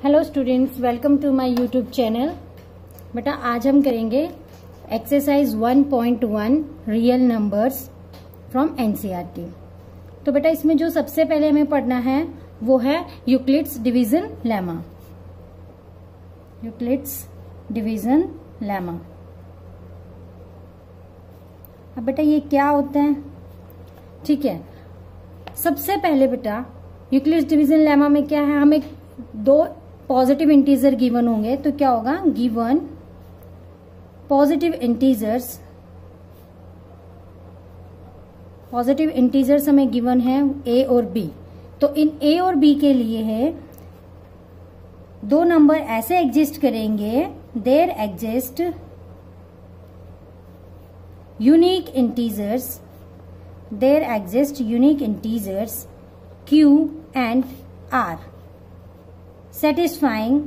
Hello students, welcome to my YouTube channel. बेटा आज हम करेंगे exercise 1.1 real numbers from NCERT. तो बेटा इसमें जो सबसे पहले हमें पढ़ना है वो है Euclid's division lemma. Euclid's division lemma. अब बेटा ये क्या होता है? ठीक है, सबसे पहले बेटा यूक्लिड्स डिवीजन लेमा में क्या है, हमें दो पॉजिटिव इंटीजर गिवन होंगे। तो क्या होगा, गिवन पॉजिटिव इंटीजर्स हमें गिवन है ए और बी। तो इन ए और बी के लिए है दो नंबर ऐसे एग्जिस्ट करेंगे, there exist unique integers Q and R satisfying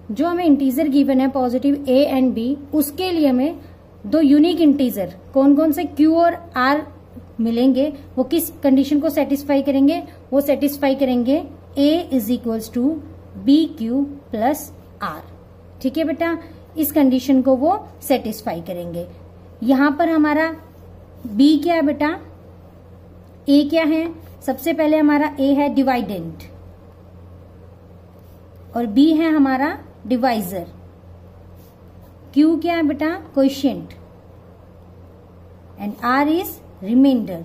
जो हमें इंटीजर गिवन है पॉजिटिव A एंड B, उसके लिए हमें दो यूनिक इंटीजर कौन कौन से Q और R मिलेंगे। वो किस कंडीशन को सेटिस्फाई करेंगे? वो सेटिस्फाई करेंगे A is equals to BQ plus R। ठीक है बेटा, इस कंडीशन को वो सेटिस्फाई करेंगे। यहां पर हमारा B क्या है बेटा, A क्या है? सबसे पहले हमारा A है डिवाइडेंट और B है हमारा डिवाइजर। Q क्या है बेटा, coefficient and R is remainder.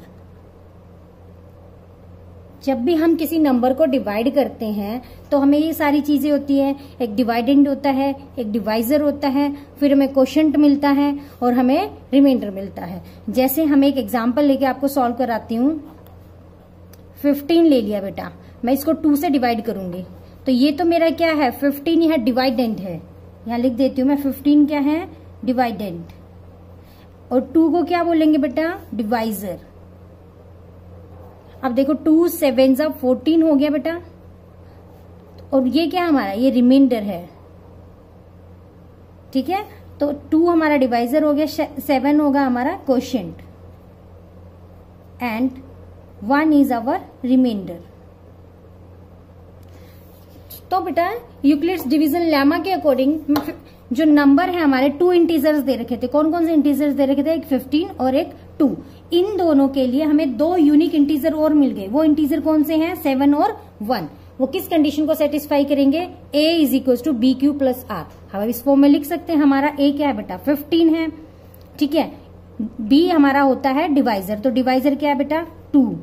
जब भी हम किसी नंबर को डिवाइड करते हैं तो हमें ये सारी चीजें होती है, एक डिवाइडेंड होता है, एक डिवाइजर होता है, फिर हमें क्वोशिएंट मिलता है और हमें रिमाइंडर मिलता है। जैसे हम एक एग्जांपल लेके आपको सॉल्व कराती हूँ। 15 ले लिया बेटा, मैं इसको 2 से डिवाइड करूंगी तो ये तो मेरा क्या है, 15 यह डिवाइडेंड है। यहां लिख देती हूँ मैं, 15 क्या है, डिवाइडेंड, और 2 को क्या बोलेंगे बेटा, डिवाइजर। अब देखो 2 7 14 हो गया बेटा, और ये क्या हमारा, ये रिमाइंडर है। ठीक है, तो 2 हमारा डिवाइजर हो गया, 7 होगा हमारा quotient and 1 is our remainder. तो बेटा यूक्लिड्स डिवीजन लेमा के अकॉर्डिंग जो नंबर है हमारे, 2 इंटीजर्स दे रखे थे। कौन कौन से इंटीजर्स दे रखे थे? एक 15 और एक 2। इन दोनों के लिए हमें 2 यूनिक इंटीजर और मिल गए। वो इंटीजर कौन से हैं? 7 और 1। वो किस कंडीशन को सेटिस्फाई करेंगे? A is equal to BQ plus R। हम इस फॉर्म में लिख सकते हैं, हमारा A क्या है बेटा, 15 है। ठीक है, B हमारा होता है डिवाइजर, तो डिवाइजर क्या है बेटा, 2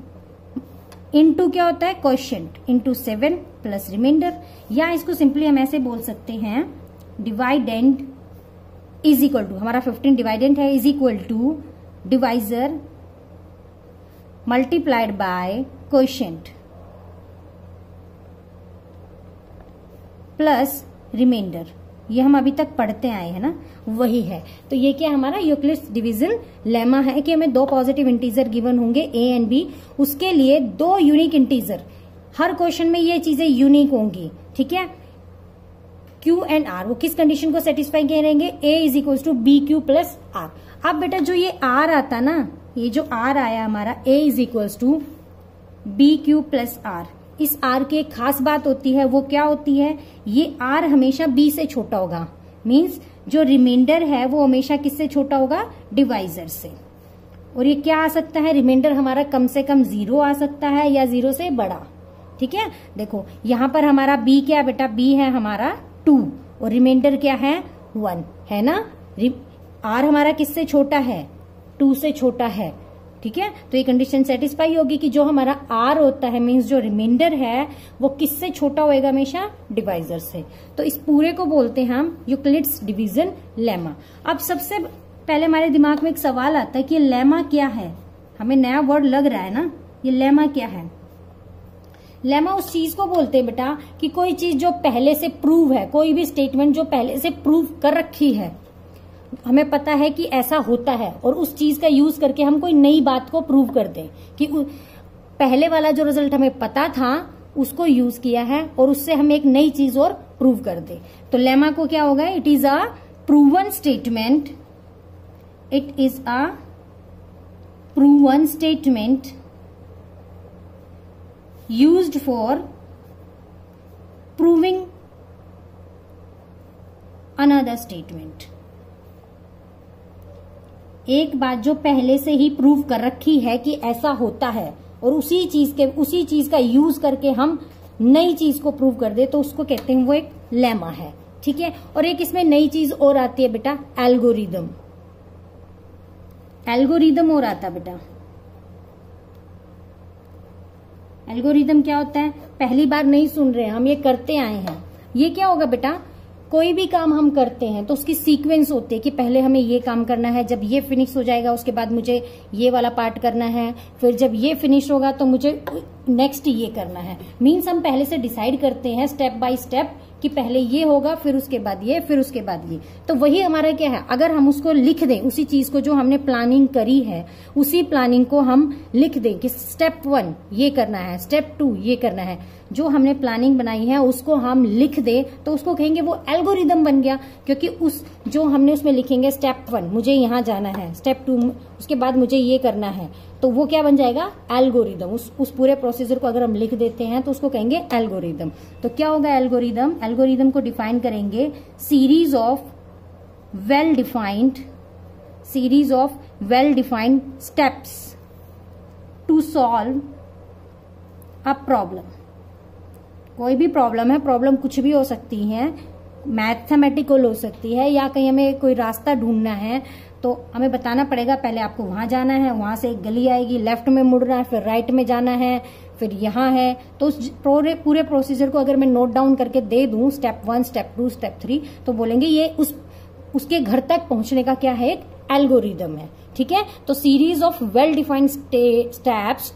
इंटू क्या होता है, क्वोशिएंट इंटू 7 प्लस रिमाइंडर। या इसको सिंपली हम ऐसे बोल सकते हैं, डिवाइडेंड इज इक्वल टू, हमारा 15 डिवाइडेंड है, is equal to divisor multiplied by quotient plus remainder. ये हम अभी तक पढ़ते आए हैं ना, वही है। तो ये क्या हमारा यूक्लिड्स डिवीजन लेमा है कि हमें 2 पॉजिटिव इंटीजर गिवन होंगे A एंड B, उसके लिए 2 यूनिक इंटीजर। हर क्वेश्चन में ये चीजें यूनिक होंगी। ठीक है, Q एंड R वो किस कंडीशन को सेटिस्फाई करेंगे? A is equal to BQ plus R। अब बेटा जो ये R आता ना, ये जो R आया हमारा, A is equal to BQ plus R। इस R की एक खास बात होती है, वो क्या होती है, ये R हमेशा B से छोटा होगा। मीन्स जो रिमाइंडर है वो हमेशा किससे छोटा होगा, डिवाइजर से। और ये क्या आ सकता है, रिमाइंडर हमारा कम से कम 0 आ सकता है या 0 से बड़ा। ठीक है, देखो यहां पर हमारा B क्या बेटा, B है हमारा 2 और रिमाइंडर क्या है, 1 है ना। R हमारा किससे छोटा है, 2 से छोटा है। ठीक है, तो ये कंडीशन सेटिस्फाई होगी कि जो हमारा R होता है, मीन्स जो रिमाइंडर है वो किससे छोटा होएगा, हमेशा डिवाइजर से। तो इस पूरे को बोलते हैं हम यूक्लिड्स डिवीजन लेमा। अब सबसे पहले हमारे दिमाग में एक सवाल आता है कि ये लेमा क्या है। हमें नया वर्ड लग रहा है ना, ये लेमा क्या है? लेमा उस चीज को बोलते हैं बेटा कि कोई चीज जो पहले से प्रूव है, कोई भी स्टेटमेंट जो पहले से प्रूव कर रखी है, हमें पता है कि ऐसा होता है, और उस चीज का यूज करके हम कोई नई बात को प्रूव कर दें कि पहले वाला जो रिजल्ट हमें पता था उसको यूज किया है और उससे हम एक नई चीज और प्रूव कर दें। तो लेमा को क्या होगा, it is a proven statement, it is a prove one statement used for proving another statement। एक बात जो पहले से ही प्रूव कर रखी है कि ऐसा होता है और उसी चीज का यूज करके हम नई चीज को प्रूव कर दे तो उसको कहते हैं वो एक लेमा है। ठीक है, और एक इसमें नई चीज और आती है बेटा, एल्गोरिदम। एल्गोरिदम और आता बेटा। एल्गोरिदम क्या होता है? पहली बार नहीं सुन रहे हैं हम, ये करते आए हैं। ये क्या होगा बेटा? कोई भी काम हम करते हैं तो उसकी सीक्वेंस होती है कि पहले हमें ये काम करना है, जब ये फिनिश हो जाएगा उसके बाद मुझे ये वाला पार्ट करना है, फिर जब ये फिनिश होगा तो मुझे नेक्स्ट ये करना है। मीन्स हम पहले से डिसाइड करते हैं स्टेप बाय स्टेप कि पहले ये होगा, फिर उसके बाद ये, फिर उसके बाद ये। तो वही हमारा क्या है, अगर हम उसको लिख दें, उसी चीज को जो हमने प्लानिंग करी है उसी प्लानिंग को हम लिख दें कि स्टेप 1 ये करना है, स्टेप 2 ये करना है, जो हमने प्लानिंग बनाई है उसको हम लिख दें तो उसको कहेंगे वो एल्गोरिदम बन गया। क्योंकि उस जो हमने उसमें लिखेंगे स्टेप 1 मुझे यहां जाना है, स्टेप 2 उसके बाद मुझे ये करना है, तो वो क्या बन जाएगा? एल्गोरिदम। उस पूरे प्रोसीजर को अगर हम लिख देते हैं तो उसको कहेंगे एल्गोरिदम। तो क्या होगा एल्गोरिदम? एल्गोरिदम को डिफाइन करेंगे series of well defined steps to solve a problem. कोई भी प्रॉब्लम है, प्रॉब्लम कुछ भी हो सकती है, मैथमेटिकल हो सकती है, या कहीं हमें कोई रास्ता ढूंढना है तो हमें बताना पड़ेगा पहले आपको वहां जाना है, वहां से एक गली आएगी, लेफ्ट में मुड़ना है, फिर राइट में जाना है, फिर यहाँ है। तो उस पूरे प्रोसीजर को अगर मैं नोट डाउन करके दे दूं, स्टेप 1, स्टेप 2, स्टेप 3, तो बोलेंगे ये उसके घर तक पहुंचने का क्या है? एक एल्गोरिदम है। ठीक है, तो series of well defined steps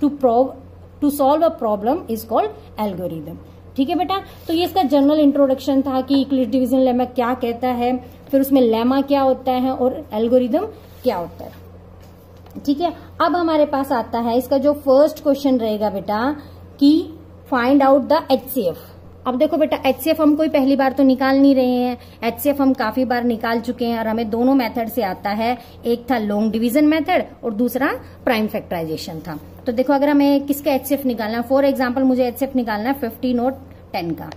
to solve a problem is called algorithm. ठीक है बेटा, तो ये इसका जनरल इंट्रोडक्शन था कि यूक्लिड डिवीजन लेमा क्या कहता है, फिर उसमें लेमा क्या होता है और एल्गोरिदम क्या होता है। ठीक है, अब हमारे पास आता है इसका जो फर्स्ट क्वेश्चन रहेगा बेटा कि फाइंड आउट द HCF। अब देखो बेटा, HCF हम कोई पहली बार तो निकाल नहीं रहे हैं, HCF हम काफी बार निकाल चुके हैं और हमें दोनों मेथड से आता है। एक था लॉन्ग डिवीजन मेथड और दूसरा प्राइम फैक्टराइजेशन था। तो देखो अगर हमें किसका HCF निकालना है, फॉर एग्जाम्पल मुझे HCF निकालना है 15 और 10 का,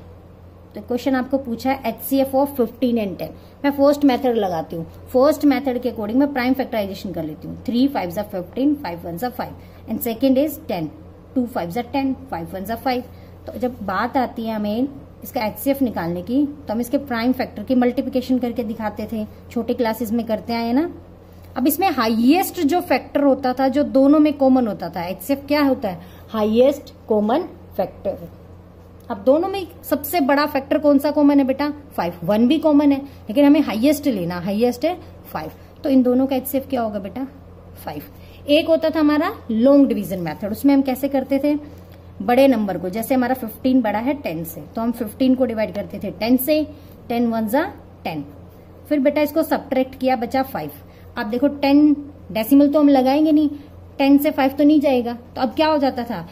तो क्वेश्चन आपको पूछा है HCF ऑफ 15 एंड 10। मैं फर्स्ट मेथड लगाती हूँ, फर्स्ट मेथड के अकॉर्डिंग मैं प्राइम फैक्टराइजेशन कर लेती हूँ। 3 5 15, 5 1 5 एंड सेकेंड इज 10, 2 5 10, 5 1 5। तो जब बात आती है हमें इसका HCF निकालने की तो हम इसके प्राइम फैक्टर की मल्टीप्लिकेशन करके दिखाते थे, छोटे क्लासेस में करते आए ना। अब इसमें हाईएस्ट जो फैक्टर होता था, जो दोनों में कॉमन होता था, HCF क्या होता है? Highest common factor. अब दोनों में सबसे बड़ा फैक्टर कौन सा कॉमन है बेटा? 5। 1 भी कॉमन है लेकिन हमें हाईएस्ट लेना, हाईएस्ट है 5, तो इन दोनों का HCF क्या होगा बेटा? 5। एक होता था हमारा लॉन्ग डिवीजन मेथड, उसमें हम कैसे करते थे? बड़े नंबर को, जैसे हमारा 15 बड़ा है 10 से, तो हम 15 को डिवाइड करते थे 10 से, 10 1 जा 10, फिर बेटा इसको सब्ट्रैक्ट किया, बचा 5। अब देखो 10 डेसिमल तो हम लगाएंगे नहीं, 10 से 5 तो नहीं जाएगा, तो अब क्या हो जाता था?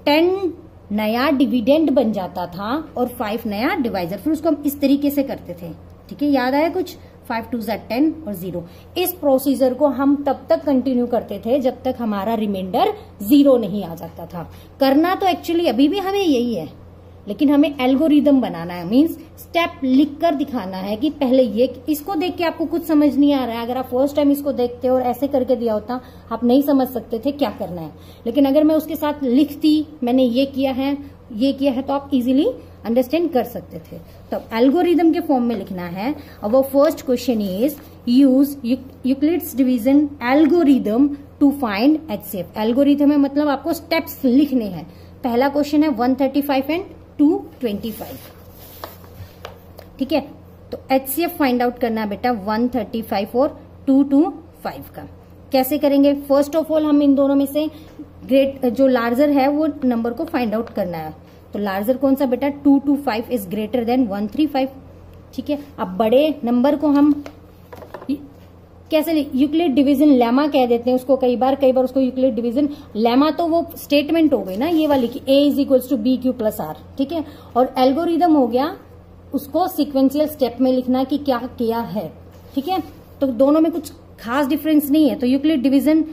10 नया डिविडेंड बन जाता था और 5 नया डिवाइजर। फिर उसको हम इस तरीके से करते थे। ठीक है, याद आया कुछ? 5 2 10 और 0। इस प्रोसीजर को हम तब तक कंटिन्यू करते थे जब तक हमारा रिमाइंडर 0 नहीं आ जाता था। करना तो एक्चुअली अभी भी हमें यही है, लेकिन हमें एल्गोरिदम बनाना है, मींस स्टेप लिखकर दिखाना है कि पहले ये, इसको देख के आपको कुछ समझ नहीं आ रहा है। अगर आप फर्स्ट टाइम इसको देखते और ऐसे करके दिया होता, आप नहीं समझ सकते थे क्या करना है। लेकिन अगर मैं उसके साथ लिखती, मैंने ये किया है, तो आप इजीली अंडरस्टैंड कर सकते थे। तो एल्गोरिदम के फॉर्म में लिखना है। और वो first question is use Euclid's division algorithm to find HCF। Algorithm है मतलब आपको स्टेप्स लिखने हैं। पहला क्वेश्चन है 135 एंड 225। ठीक है, तो HCF फाइंड आउट करना है बेटा 135 और 225 का। कैसे करेंगे? फर्स्ट ऑफ ऑल हम इन दोनों में से ग्रेट जो लार्जर है वो नंबर को फाइंड आउट करना है। तो लार्जर कौन सा बेटा? 225 इज ग्रेटर देन 135। ठीक है, अब बड़े नंबर को हम कैसे? यूक्लिड डिवीजन लेमा कह देते हैं उसको, कई बार उसको यूक्लिड डिवीजन लेमा, तो वो स्टेटमेंट हो गई ना ये वाली कि A is equals to BQ plus R। ठीक है, और एल्गोरिदम हो गया उसको सिक्वेंशियल स्टेप में लिखना कि क्या किया है। ठीक है, तो दोनों में कुछ खास डिफरेंस नहीं है। तो यूक्लिड डिवीजन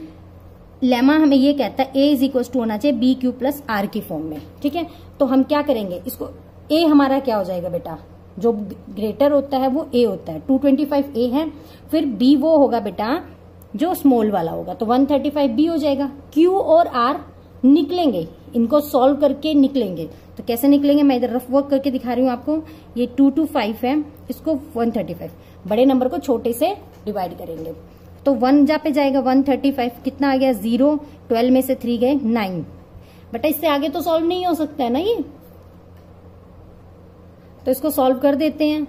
लेमा हमें ये कहता है ए इज इक्वल टू होना चाहिए बी क्यू प्लस आर की फॉर्म में, ठीक है। तो हम क्या करेंगे, इसको ए हमारा क्या हो जाएगा बेटा, जो ग्रेटर होता है वो ए होता है, 225 ए है, फिर बी वो होगा बेटा जो स्मॉल वाला होगा, तो 135 बी हो जाएगा। क्यू और आर निकलेंगे, इनको सॉल्व करके निकलेंगे। तो कैसे निकलेंगे, मैं इधर रफ वर्क करके दिखा रही हूँ आपको। ये 225 है, इसको 135, बड़े नंबर को छोटे से डिवाइड करेंगे, तो 1 जा पे जाएगा 135, कितना आ गया 0, 12 में से 3 गए 9। बेटा इससे आगे तो सॉल्व नहीं हो सकता है ना ये, तो इसको सॉल्व कर देते हैं।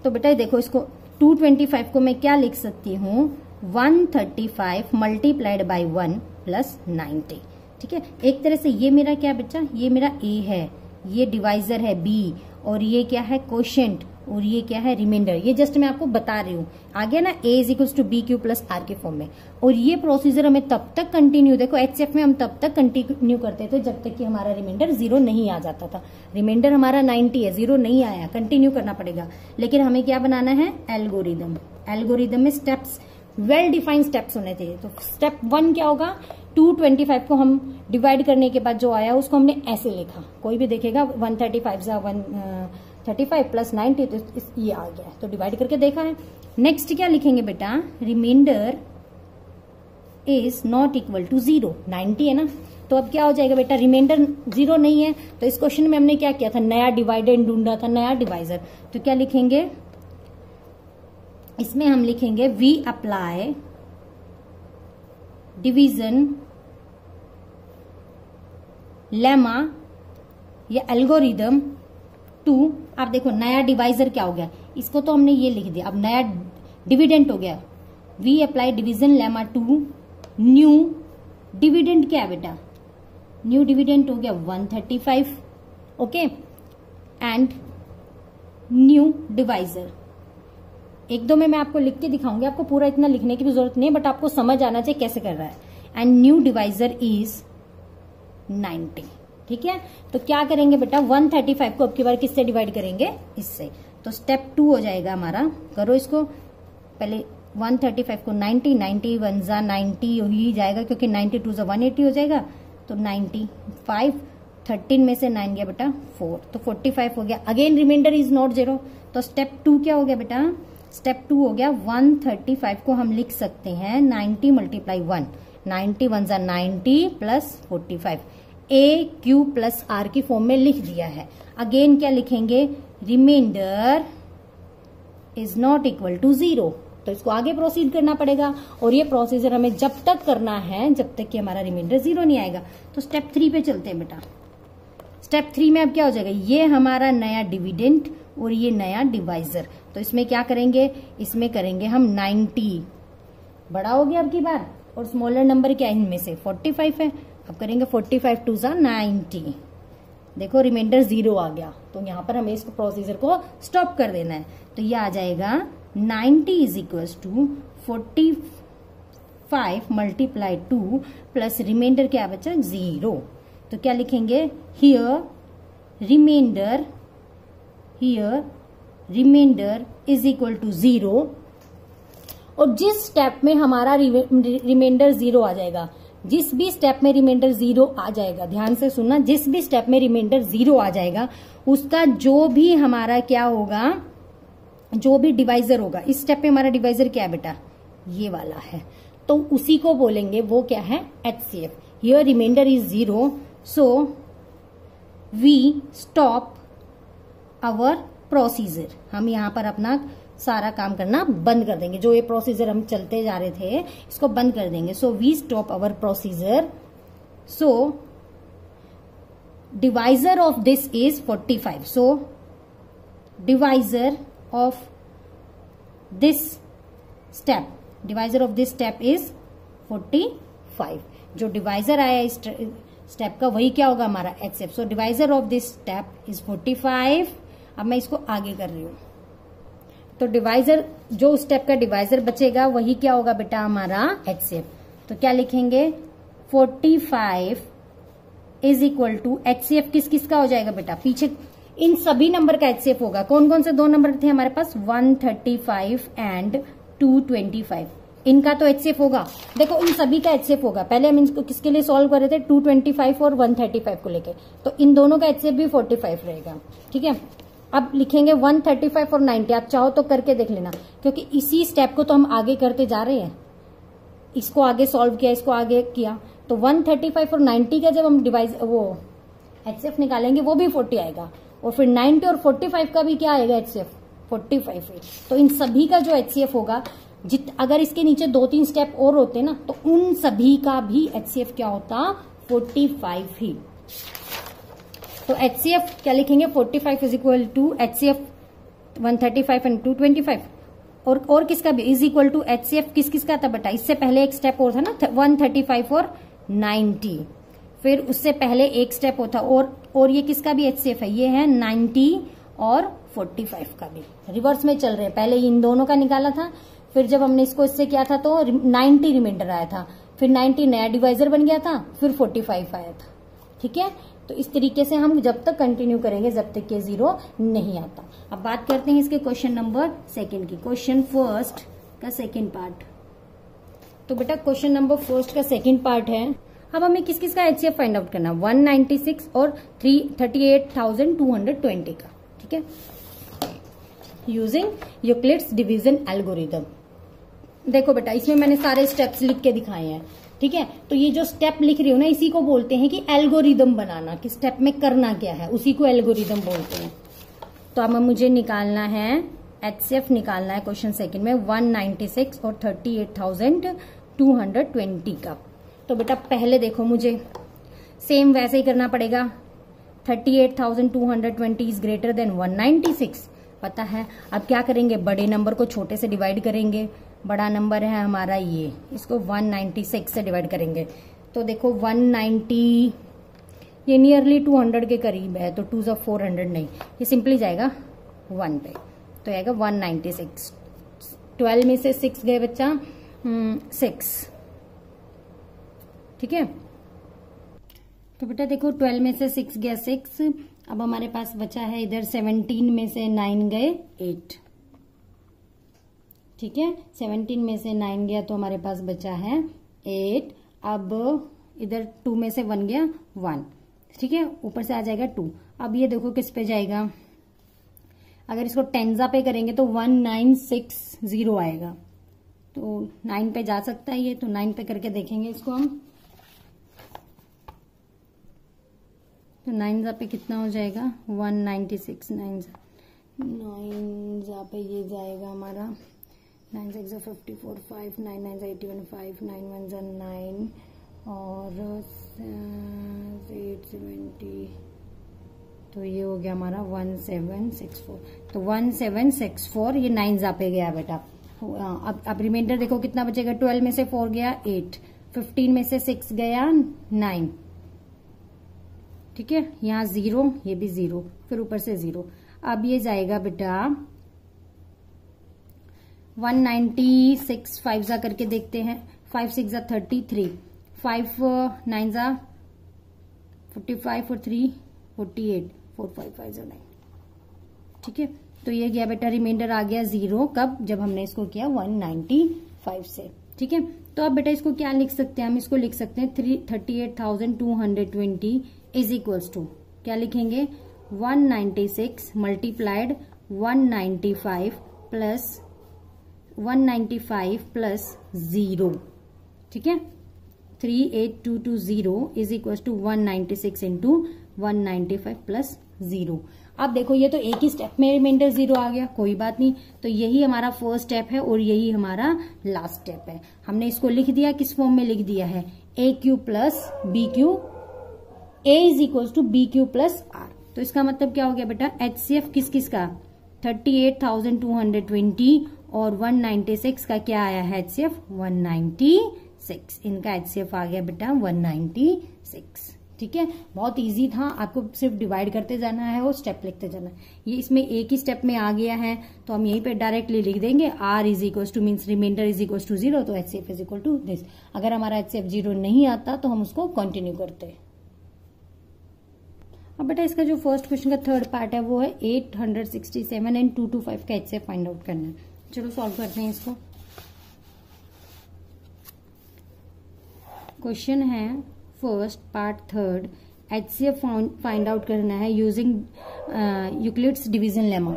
तो बेटा देखो, इसको 225 को मैं क्या लिख सकती हूँ, 135 मल्टीप्लाइड बाई 1 प्लस 90, ठीक है। एक तरह से ये मेरा क्या बच्चा, ये मेरा ए है, ये डिवाइजर है बी, और ये क्या है क्वोशिएंट, और ये क्या है रिमाइंडर। ये जस्ट मैं आपको बता रही हूँ, आ गया ना a is equals to B Q plus r के फॉर्म में। और ये प्रोसीजर हमें तब तक कंटिन्यू, देखो एचसीएफ में हम तब तक कंटिन्यू करते थे जब तक कि हमारा रिमाइंडर 0 नहीं आ जाता था। रिमाइंडर हमारा 90 है, 0 नहीं आया, कंटिन्यू करना पड़ेगा। लेकिन हमें क्या बनाना है, एल्गोरिदम। एल्गोरिदम में स्टेप्स, वेल डिफाइंड स्टेप्स होने चाहिए। तो स्टेप 1 क्या होगा, 225 को हम डिवाइड करने के बाद जो आया उसको हमने ऐसे लिखा, कोई भी देखेगा 135 जा 135 प्लस 90, तो ये आ गया, तो डिवाइड करके देखा है। नेक्स्ट क्या लिखेंगे बेटा, remainder is not equal to 0, 90 है ना, तो अब क्या हो जाएगा बेटा, रिमाइंडर 0 नहीं है, तो इस क्वेश्चन में हमने क्या किया था, नया डिवाइडेंड ढूंढा था, नया डिवाइजर। तो क्या लिखेंगे, इसमें हम लिखेंगे वी अप्लाई डिवीजन लेमा या एल्गोरिदम टू, आप देखो नया डिवाइजर क्या हो गया, इसको तो हमने ये लिख दिया, अब नया डिविडेंट हो गया, we apply division lemma to new dividend, क्या है बेटा, न्यू डिविडेंट हो गया 135, ओके, एंड न्यू डिवाइजर। एक दो में मैं आपको लिख के दिखाऊंगी, आपको पूरा इतना लिखने की भी जरूरत नहीं है, बट आपको समझ आना चाहिए कैसे कर रहा है। एंड न्यू डिवाइजर इज 90, ठीक है। तो क्या करेंगे बेटा, 135 को अब की बार किससे डिवाइड करेंगे, इससे। तो स्टेप 2 हो जाएगा हमारा, करो इसको, पहले 135 को 90, 90 1 जा 90 ही जाएगा, क्योंकि 92 जा 180 हो जाएगा, तो 95, 13 में से 9 गया बेटा 4, तो 45 हो गया। अगेन रिमाइंडर इज नॉट 0, तो स्टेप 2 क्या हो गया बेटा, स्टेप 2 हो गया 135 को हम लिख सकते हैं 90 मल्टीप्लाई 1, 90 1 जा 90 plus 45, A Q plus R की फॉर्म में लिख दिया है। अगेन क्या लिखेंगे, remainder is not equal to 0, तो इसको आगे प्रोसीड करना पड़ेगा, और ये प्रोसीजर हमें जब तक करना है जब तक कि हमारा रिमाइंडर 0 नहीं आएगा। तो स्टेप 3 पे चलते हैं बेटा। स्टेप 3 में अब क्या हो जाएगा, ये हमारा नया डिविडेंट और ये नया डिवाइजर, तो इसमें क्या करेंगे, इसमें करेंगे हम 90, बड़ा हो गया अब की बार, और स्मॉलर नंबर क्या है इनमें से 45 है, अब करेंगे 45 2 जा 90, देखो रिमाइंडर 0 आ गया, तो यहां पर हमें इस प्रोसीजर को स्टॉप कर देना है। तो ये आ जाएगा 90 is equal to 45 multiply 2 plus remainder क्या बचा 0, तो क्या लिखेंगे, here remainder is equal to 0, और जिस स्टेप में हमारा रिमाइंडर 0 आ जाएगा, जिस भी स्टेप में रिमाइंडर 0 आ जाएगा, ध्यान से सुनना, जिस भी स्टेप में रिमाइंडर 0 आ जाएगा उसका जो भी हमारा क्या होगा, जो भी डिवाइजर होगा, इस स्टेप में हमारा डिवाइजर क्या है बेटा, ये वाला है, तो उसी को बोलेंगे, वो क्या है, HCF. Here remainder is 0, so we stop our procedure, हम यहां पर अपना सारा काम करना बंद कर देंगे, जो ये प्रोसीजर हम चलते जा रहे थे इसको बंद कर देंगे। So we stop our procedure, so divisor of this is 45, so divisor of this step is 45, जो डिवाइजर आया इस स्टेप का वही क्या होगा हमारा HCF. So divisor of this step is 45। अब मैं इसको आगे कर रही हूं, तो डिवाइजर, जो स्टेप का डिवाइजर बचेगा वही क्या होगा बेटा हमारा एचसीएफ। तो क्या लिखेंगे, 45 इज इक्वल टू एचसीएफ किस किस का हो जाएगा बेटा, पीछे इन सभी नंबर का एचसीएफ होगा। कौन कौन से दो नंबर थे हमारे पास, 135 एंड 225। इनका तो HCF होगा, देखो इन सभी का HCF होगा। पहले हम इनको किसके लिए सॉल्व कर रहे थे, 225 और 135 को लेके, तो इन दोनों का HCF भी 45 रहेगा। ठीक है, अब लिखेंगे 135 और 90। आप चाहो तो करके देख लेना, क्योंकि इसी स्टेप को तो हम आगे करते जा रहे हैं। इसको आगे सॉल्व किया, इसको आगे किया, तो 135 और 90 का जब हम डिवाइज वो HCF निकालेंगे वो भी 40 आएगा, और फिर 90 और 45 का भी क्या आएगा HCF, 45 है। तो इन सभी का जो HCF होगा, अगर इसके नीचे 2-3 स्टेप और होते ना, तो उन सभी का भी HCF क्या होता, 45 ही। तो HCF क्या लिखेंगे, 45 is equal to HCF 135 and 225, और किसका भी इज इक्वल टू HCF किस किस का था बेटा, इससे पहले एक स्टेप और था ना, 135 और 90, फिर उससे पहले एक स्टेप और था, और ये किसका भी HCF है, ये है 90 और 45 का भी। रिवर्स में चल रहे हैं, पहले इन दोनों का निकाला था, फिर जब हमने इसको इससे किया था तो 90 रिमाइंडर आया था, फिर 90 नया डिवाइजर बन गया था, फिर 45 आया था। ठीक है, तो इस तरीके से हम जब तक कंटिन्यू करेंगे जब तक के 0 नहीं आता। अब बात करते हैं इसके क्वेश्चन नंबर 2 की। क्वेश्चन फर्स्ट का सेकेंड पार्ट, तो बेटा क्वेश्चन नंबर फर्स्ट का सेकेंड पार्ट है। अब हमें किस किस का HCF फाइंड आउट करना, 196 और 38,220 का। ठीक है, यूजिंग यूक्लिड्स डिवीजन एल्गोरिदम। देखो बेटा, इसमें मैंने सारे स्टेप्स लिख के दिखाए हैं। ठीक है, तो ये जो स्टेप लिख रही हूं ना, इसी को बोलते हैं कि एल्गोरिदम बनाना, कि स्टेप में करना क्या है, उसी को एल्गोरिदम बोलते हैं। तो अब मुझे निकालना है HCF, निकालना है क्वेश्चन सेकंड में 196 और 38,220 का। तो बेटा पहले देखो, मुझे सेम वैसे ही करना पड़ेगा, 38,220 इज ग्रेटर देन 196 पता है। अब क्या करेंगे, बड़े नंबर को छोटे से डिवाइड करेंगे। बड़ा नंबर है हमारा ये, इसको 196 से डिवाइड करेंगे। तो देखो 190 ये नियरली 200 के करीब है, तो 2 ज़ा 400 नहीं, ये सिंपली जाएगा 1 पे, तो आएगा 196। 12 में से 6 गए बच्चा, 6। ठीक है, तो बेटा देखो 12 में से 6 गया 6। अब हमारे पास बचा है इधर 17 में से 9 गए 8। ठीक है, 17 में से 9 गया तो हमारे पास बचा है 8। अब इधर 2 में से 1 गया 1। ठीक है, ऊपर से आ जाएगा 2। अब ये देखो किस पे जाएगा, अगर इसको टेंजा पे करेंगे तो 1960 आएगा, तो 9 पे जा सकता है ये, तो 9 पे करके देखेंगे इसको हम। तो 9 पे कितना हो जाएगा, 196। 9 पे ये जाएगा हमारा 9 6 54, 5 9 9 81, 5 9 1 9 और 870, तो ये हो गया हमारा 1764। तो 1764 ये 9 पे गया बेटा। अब रिमाइंडर देखो कितना बचेगा, 12 में से 4 गया 8, 15 में से 6 गया 9। ठीक है, यहाँ 0, ये भी 0, फिर ऊपर से 0। अब ये जाएगा बेटा 196, 5 जा करके देखते हैं, 5 6 जा 33, 5 9 जा 45 और 3 48, 4 5 5 जा 9। ठीक है, तो ये गया बेटा, रिमाइंडर आ गया 0। कब, जब हमने इसको किया 195 से। ठीक है, तो अब बेटा इसको क्या लिख सकते हैं, हम इसको लिख सकते हैं 38,220 इज इक्वल्स टू, क्या लिखेंगे, 196 मल्टीप्लाइड 195 प्लस 0। ठीक है, 38220 is equal to 196 into 195 plus 0। अब देखो ये तो एक ही स्टेप में रिमाइंडर 0 आ गया, कोई बात नहीं। तो यही हमारा फर्स्ट स्टेप है और यही हमारा लास्ट स्टेप है। हमने इसको लिख दिया, किस फॉर्म में लिख दिया है, AQ plus BQ, A is equal to BQ plus R। तो इसका मतलब क्या हो गया बेटा, HCF किस किस का, 38,220 और 196 का क्या आया है HCF, 196। इनका HCF आ गया बेटा 196। ठीक है, बहुत इजी था, आपको सिर्फ डिवाइड करते जाना है और स्टेप लिखते जाना है। ये इसमें एक ही स्टेप में आ गया है, तो हम यहीं पे डायरेक्टली लिख देंगे R is equal to means remainder is equal to 0, तो HCF is equal to this. अगर हमारा HCF 0 नहीं आता तो हम उसको कंटिन्यू करते हैं। अब बेटा इसका जो फर्स्ट क्वेश्चन का थर्ड पार्ट है वो है 867 एंड 225 का HCF फाइंड आउट करना है। चलो सॉल्व करते हैं इसको। क्वेश्चन है first part third, HCF find out करना है यूजिंग यूक्लिड्स डिवीजन लेमा।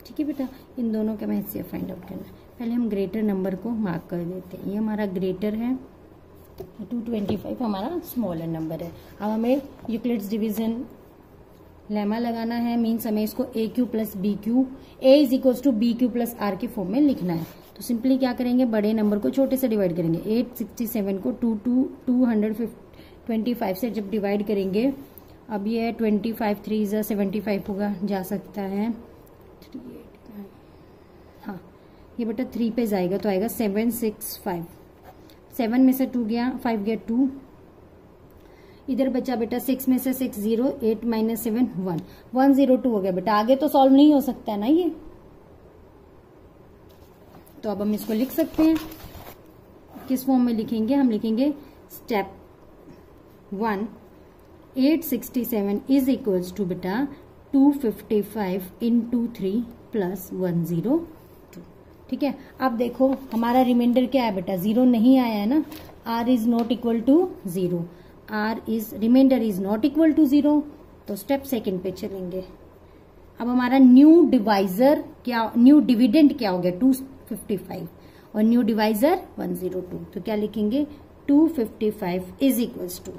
ठीक है बेटा, इन दोनों का हमें HCF फाइंड आउट करना है। पहले हम ग्रेटर नंबर को मार्क कर देते हैं। ये हमारा ग्रेटर है, 225 हमारा स्मॉलर नंबर है। अब हमें यूक्लिड्स डिवीजन लेमा लगाना है, मीन्स हमें इसको AQ plus BQ, A is equal to BQ plus R के फॉर्म में लिखना है। तो सिंपली क्या करेंगे, बड़े नंबर को छोटे से डिवाइड करेंगे। 867 को 225 से जब डिवाइड करेंगे, अब ये 25 3 75 होगा, जा सकता है 389, हाँ ये बेटा 3 पे जाएगा तो आएगा 765। 7 में से 2 गया, 5 गया 2, इधर बचा बेटा 6 में से 6 0, 8 माइनस 7 1, 102 हो गया बेटा। आगे तो सॉल्व नहीं हो सकता है ना ये, तो अब हम इसको लिख सकते हैं। किस फॉर्म में लिखेंगे, हम लिखेंगे स्टेप 1 867 इज इक्वल्स टू बेटा 255 इंटू 3 प्लस 102। ठीक है, अब देखो हमारा रिमाइंडर क्या है बेटा, 0 नहीं आया है ना। R is not equal to 0, R is remainder is not equal to 0, तो स्टेप सेकंड पे चलेंगे। अब हमारा न्यू डिवाइजर क्या, न्यू डिविडेंड क्या हो गया 255 और न्यू डिवाइजर 102, तो क्या लिखेंगे 255 इज इक्वल्स टू,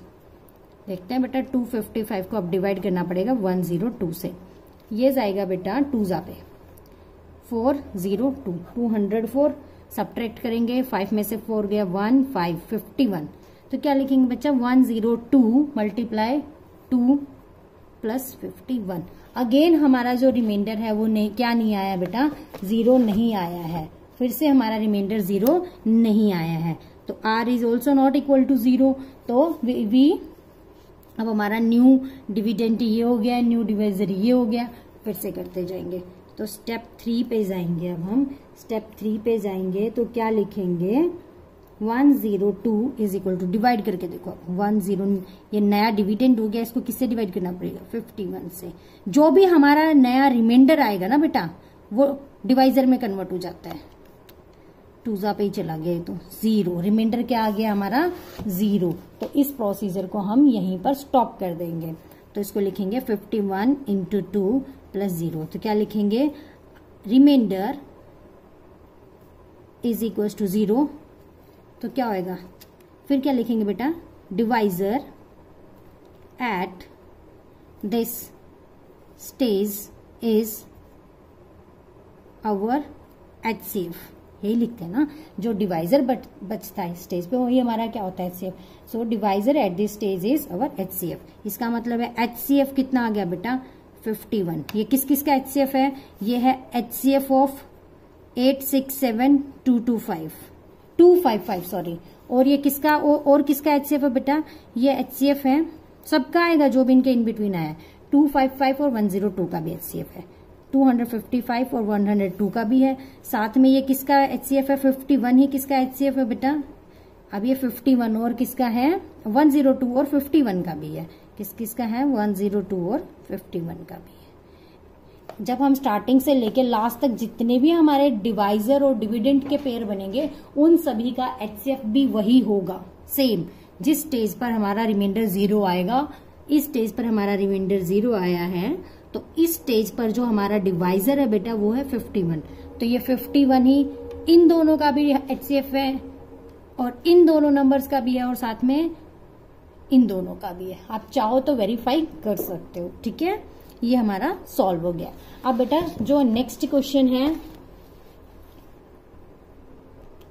देखते हैं बेटा 255 को अब डिवाइड करना पड़ेगा 102 से। ये जाएगा बेटा 2 जा पे 402, 204 सब्ट्रैक्ट करेंगे, 5 में से 4 गया 1 5 51, तो क्या लिखेंगे बच्चा 102 मल्टीप्लाई 2 प्लस 51। अगेन हमारा जो रिमाइंडर है वो नहीं, क्या नहीं आया बेटा, 0 नहीं आया है। फिर से हमारा रिमाइंडर 0 नहीं आया है, तो R is also not equal to 0, तो वी अब हमारा न्यू डिविडेंड ये हो गया, न्यू डिवाइजर ये हो गया। फिर से करते जाएंगे, तो स्टेप 3 पे जाएंगे। अब हम स्टेप 3 पे जाएंगे तो क्या लिखेंगे 102 इज इक्वल टू, डिवाइड करके देखो 10, ये नया डिविडेंड हो गया, इसको किससे डिवाइड करना पड़ेगा 51 से। जो भी हमारा नया रिमाइंडर आएगा ना बेटा वो डिवाइजर में कन्वर्ट हो जाता है, 2 पे ही चला गया, तो 0, रिमाइंडर क्या आ गया हमारा 0। तो इस प्रोसीजर को हम यहीं पर स्टॉप कर देंगे, तो इसको लिखेंगे 51 इंटू 2 प्लस 0, तो क्या लिखेंगे रिमाइंडर इज इक्वल टू 0, तो क्या होएगा, फिर क्या लिखेंगे बेटा divisor at this stage is our HCF, यही लिखते हैं ना, जो डिवाइजर बचता है स्टेज पे वही हमारा क्या होता है HCF। So divisor at this stage is our HCF। इसका मतलब है HCF कितना आ गया बेटा 51। ये किस किस का HCF है, ये है HCF ऑफ 255 सॉरी, और ये किसका और किसका HCF है बेटा, ये HCF है सबका आएगा जो भी इनके इन बिटवीन आया है, 255 और 102 का भी HCF है, 255 और 102 का भी है। साथ में ये किसका HCF है 51 ही किसका HCF है बेटा। अब ये 51 और किसका है 102 और 51 का भी है, किस किसका है 102 और 51 का भी है। जब हम स्टार्टिंग से लेके लास्ट तक जितने भी हमारे डिवाइजर और डिविडेंड के पेयर बनेंगे उन सभी का HCF भी वही होगा सेम। जिस स्टेज पर हमारा रिमाइंडर 0 आएगा, इस स्टेज पर हमारा रिमाइंडर 0 आया है, तो इस स्टेज पर जो हमारा डिवाइजर है बेटा वो है 51, तो ये 51 ही इन दोनों का भी HCF है और इन दोनों नंबर्स का भी है और साथ में इन दोनों का भी है। आप चाहो तो वेरीफाई कर सकते हो। ठीक है, ये हमारा सॉल्व हो गया। अब बेटा जो नेक्स्ट क्वेश्चन है,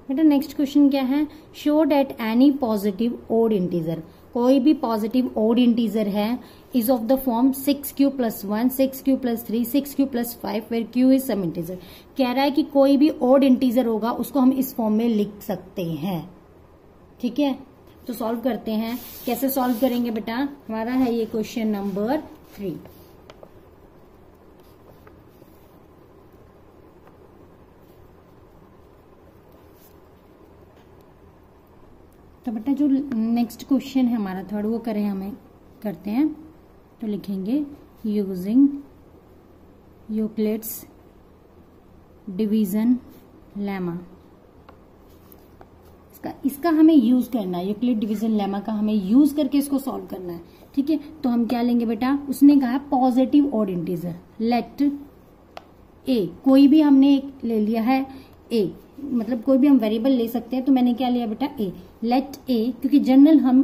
बेटा नेक्स्ट क्वेश्चन क्या है, show that any positive odd integer, कोई भी पॉजिटिव ओड इंटीजर है is of the form 6q + 1, 6q + 3, 6q + 5 where q is some integer. कह रहा है कि कोई भी ओड इंटीजर होगा उसको हम इस फॉर्म में लिख सकते हैं। ठीक है, तो सॉल्व करते हैं। कैसे सॉल्व करेंगे बेटा, हमारा है ये क्वेश्चन नंबर 3। तो बेटा जो नेक्स्ट क्वेश्चन है हमारा थर्ड वो करें हमें करते हैं, तो लिखेंगे यूजिंग यूक्लिड्स डिवीजन लेमा। इसका हमें यूज करना है, यूक्लिड डिवीजन लेमा का हमें यूज करके इसको सॉल्व करना है। ठीक है, तो हम क्या लेंगे बेटा, उसने कहा पॉजिटिव ऑड इंटीजर, लेट ए, कोई भी हमने एक ले लिया है ए, मतलब कोई भी हम वेरिएबल ले सकते हैं, तो मैंने क्या लिया बेटा ए, लेट ए, क्योंकि जनरल हम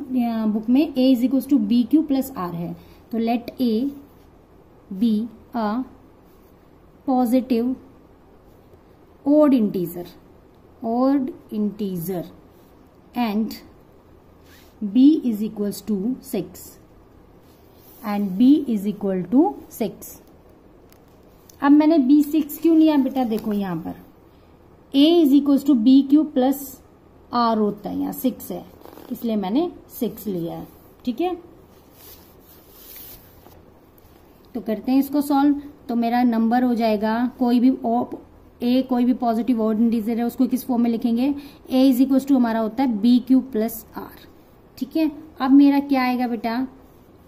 बुक में a is equal to B Q plus r है, तो let a be a positive odd integer and b is equals to 6 and b is equal to 6। अब मैंने b 6 क्यों लिया बेटा, देखो यहां पर a is equals to b Q plus r होता है, यहाँ 6 है, इसलिए मैंने 6 लिया है। ठीक है, तो करते हैं इसको सॉल्व। तो मेरा नंबर हो जाएगा, कोई भी कोई भी पॉजिटिव ऑड इंटीजर है उसको किस फॉर्म में लिखेंगे, a इज इक्वल टू हमारा होता है बी क्यू प्लस आर। ठीक है, अब मेरा क्या आएगा बेटा,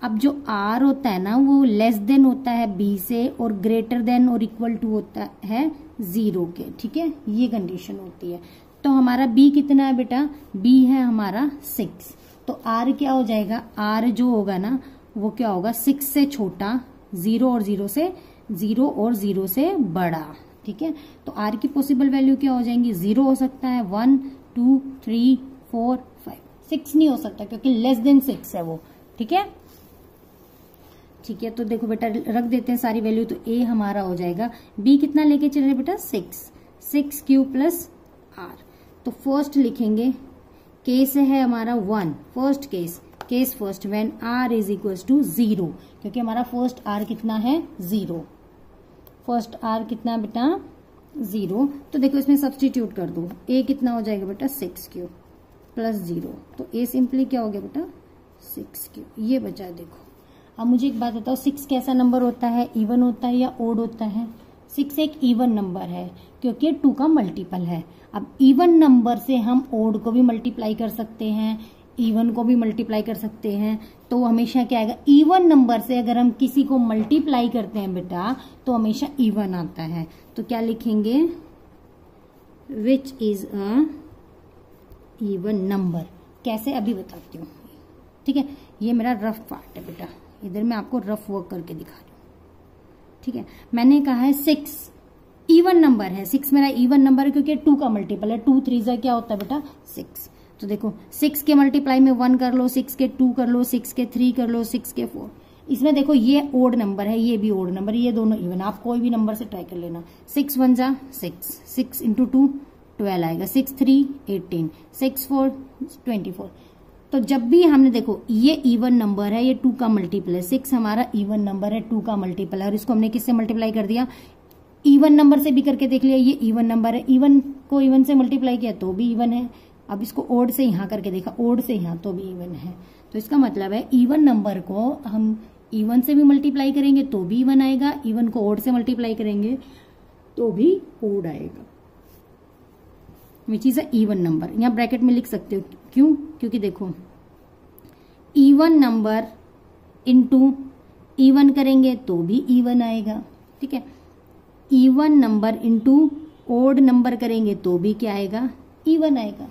अब जो r होता है ना वो लेस देन होता है b से और ग्रेटर देन और इक्वल टू होता है 0 के। ठीक है, ये कंडीशन होती है। तो हमारा b कितना है बेटा, b है हमारा 6, तो r क्या हो जाएगा, r जो होगा ना वो क्या होगा, 6 से छोटा, 0 और 0 से बड़ा। ठीक है, तो r की पॉसिबल वैल्यू क्या हो जाएंगी, 0 हो सकता है, 1 2 3 4 5, 6 नहीं हो सकता क्योंकि लेस देन 6 है वो। ठीक है, ठीक है, तो देखो बेटा रख देते हैं सारी वैल्यू, तो a हमारा हो जाएगा, b कितना लेके चल रहे बेटा 6 क्यू प्लस r। तो फर्स्ट लिखेंगे, केस है हमारा 1, first case first when r is equal to 0, क्योंकि हमारा फर्स्ट r कितना है 0, फर्स्ट r कितना बेटा 0। तो देखो इसमें सब्सटीट्यूट कर दो, a कितना हो जाएगा बेटा 6 क्यू प्लस 0, तो a सिंपली क्या हो गया बेटा 6 क्यू, ये बचा। देखो अब मुझे एक बात बताओ, 6 कैसा नंबर होता है, इवन होता है या ओड होता है, 6 एक इवन नंबर है क्योंकि 2 का मल्टीपल है। अब इवन नंबर से हम ओड को भी मल्टीप्लाई कर सकते हैं, इवन को भी मल्टीप्लाई कर सकते हैं, तो हमेशा क्या आएगा, इवन नंबर से अगर हम किसी को मल्टीप्लाई करते हैं बेटा तो हमेशा इवन आता है। तो क्या लिखेंगे, विच इज अ इवन नंबर। कैसे अभी बताती हूँ। ठीक है, ये मेरा रफ पार्ट है बेटा, इधर मैं आपको रफ वर्क करके दिखा रही हूँ। ठीक है, मैंने कहा है 6 इवन नंबर है, 6 मेरा इवन नंबर है क्योंकि 2 का मल्टीपल है, 2 3 जा क्या होता है बेटा 6। तो देखो 6 के मल्टीप्लाई में 1 कर लो, 6 के 2 कर लो, 6 के 3 कर लो, 6 के 4। इसमें देखो ये ओड नंबर है, ये भी ओड नंबर, ये दोनों इवन। आप कोई भी नंबर से ट्राई कर लेना। 6 1 जा 6, 6 इंटू 2 12 आएगा, 6 3 18, 6 4 24। तो जब भी हमने देखो ये इवन नंबर है, ये 2 का मल्टीपल है, 6 हमारा इवन नंबर है, 2 का मल्टीपल है, और इसको हमने किससे मल्टीप्लाई कर दिया, इवन नंबर से भी करके देख लिया, ये इवन नंबर है, इवन को इवन से मल्टीप्लाई किया तो भी इवन है। अब इसको ओड से यहां करके देखा, ओड से यहां तो भी इवन है। तो इसका मतलब है इवन नंबर को हम इवन से भी मल्टीप्लाई करेंगे तो भी इवन आएगा, इवन को ओड से मल्टीप्लाई करेंगे तो भी ओड आएगा, which is a even number. यहां ब्रैकेट में लिख सकते हो, क्यों, क्योंकि देखो इवन नंबर इनटू इवन करेंगे तो भी इवन आएगा। ठीक है, even number into odd number करेंगे तो भी क्या आएगा, इवन आएगा।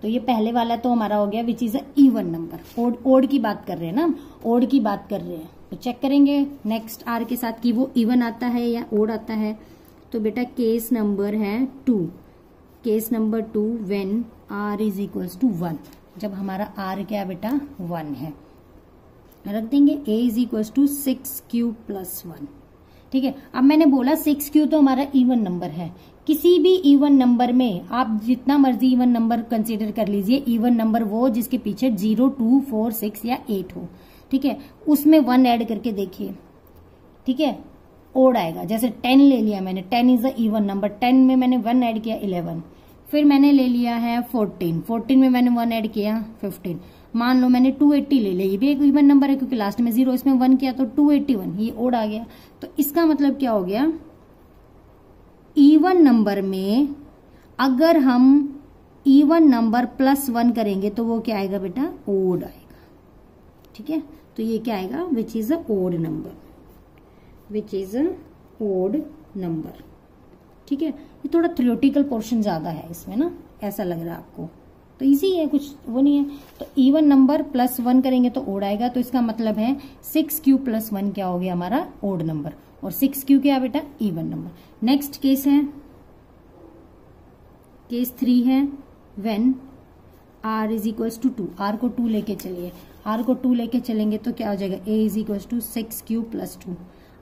तो ये पहले वाला तो हमारा हो गया which is a even number. Odd की बात कर रहे हैं ना, ओड की बात कर रहे हैं, तो चेक करेंगे नेक्स्ट आर के साथ कि वो इवन आता है या ओड आता है। तो बेटा केस नंबर है 2, case number 2 when r is equals to 1, जब हमारा r क्या बेटा 1 है, रख देंगे a is equals to 6 Q plus 1। ठीक है, अब मैंने बोला 6 क्यू तो हमारा इवन नंबर है, किसी भी इवन नंबर में आप जितना मर्जी इवन नंबर कंसीडर कर लीजिए, इवन नंबर वो जिसके पीछे 0 2 4 6 या 8 हो। ठीक है, उसमें 1 ऐड करके देखिए, ठीक है, ओड आएगा। जैसे 10 ले लिया मैंने, 10 इज अ इवन नंबर, 10 में मैंने 1 ऐड किया 11, फिर मैंने ले लिया है 14, 14 में मैंने 1 ऐड किया 15। मान लो मैंने 280 ले लिया, ये भी एक इवन नंबर है क्योंकि लास्ट में 0 इसमें 1 किया तो 281, ये ओड आ गया। तो इसका मतलब क्या हो गया, इवन नंबर में अगर हम इवन नंबर प्लस 1 करेंगे तो वो क्या आएगा बेटा, ओड आएगा। ठीक है, तो ये क्या आएगा, which is a odd number, which is a odd number. ठीक है, ये थोड़ा थ्योरेटिकल पोर्शन ज्यादा है इसमें ना, ऐसा लग रहा है आपको, तो इजी है, कुछ वो नहीं है। तो इवन नंबर प्लस 1 करेंगे तो ओड आएगा, तो इसका मतलब है 6q प्लस 1 क्या हो गया हमारा ओड नंबर, और 6q क्या बेटा इवन नंबर। नेक्स्ट केस है केस 3 है when r is equals to 2, r को 2 लेके चलिए, r को 2 लेके चलेंगे तो क्या हो जाएगा a is equals to 6q plus 2।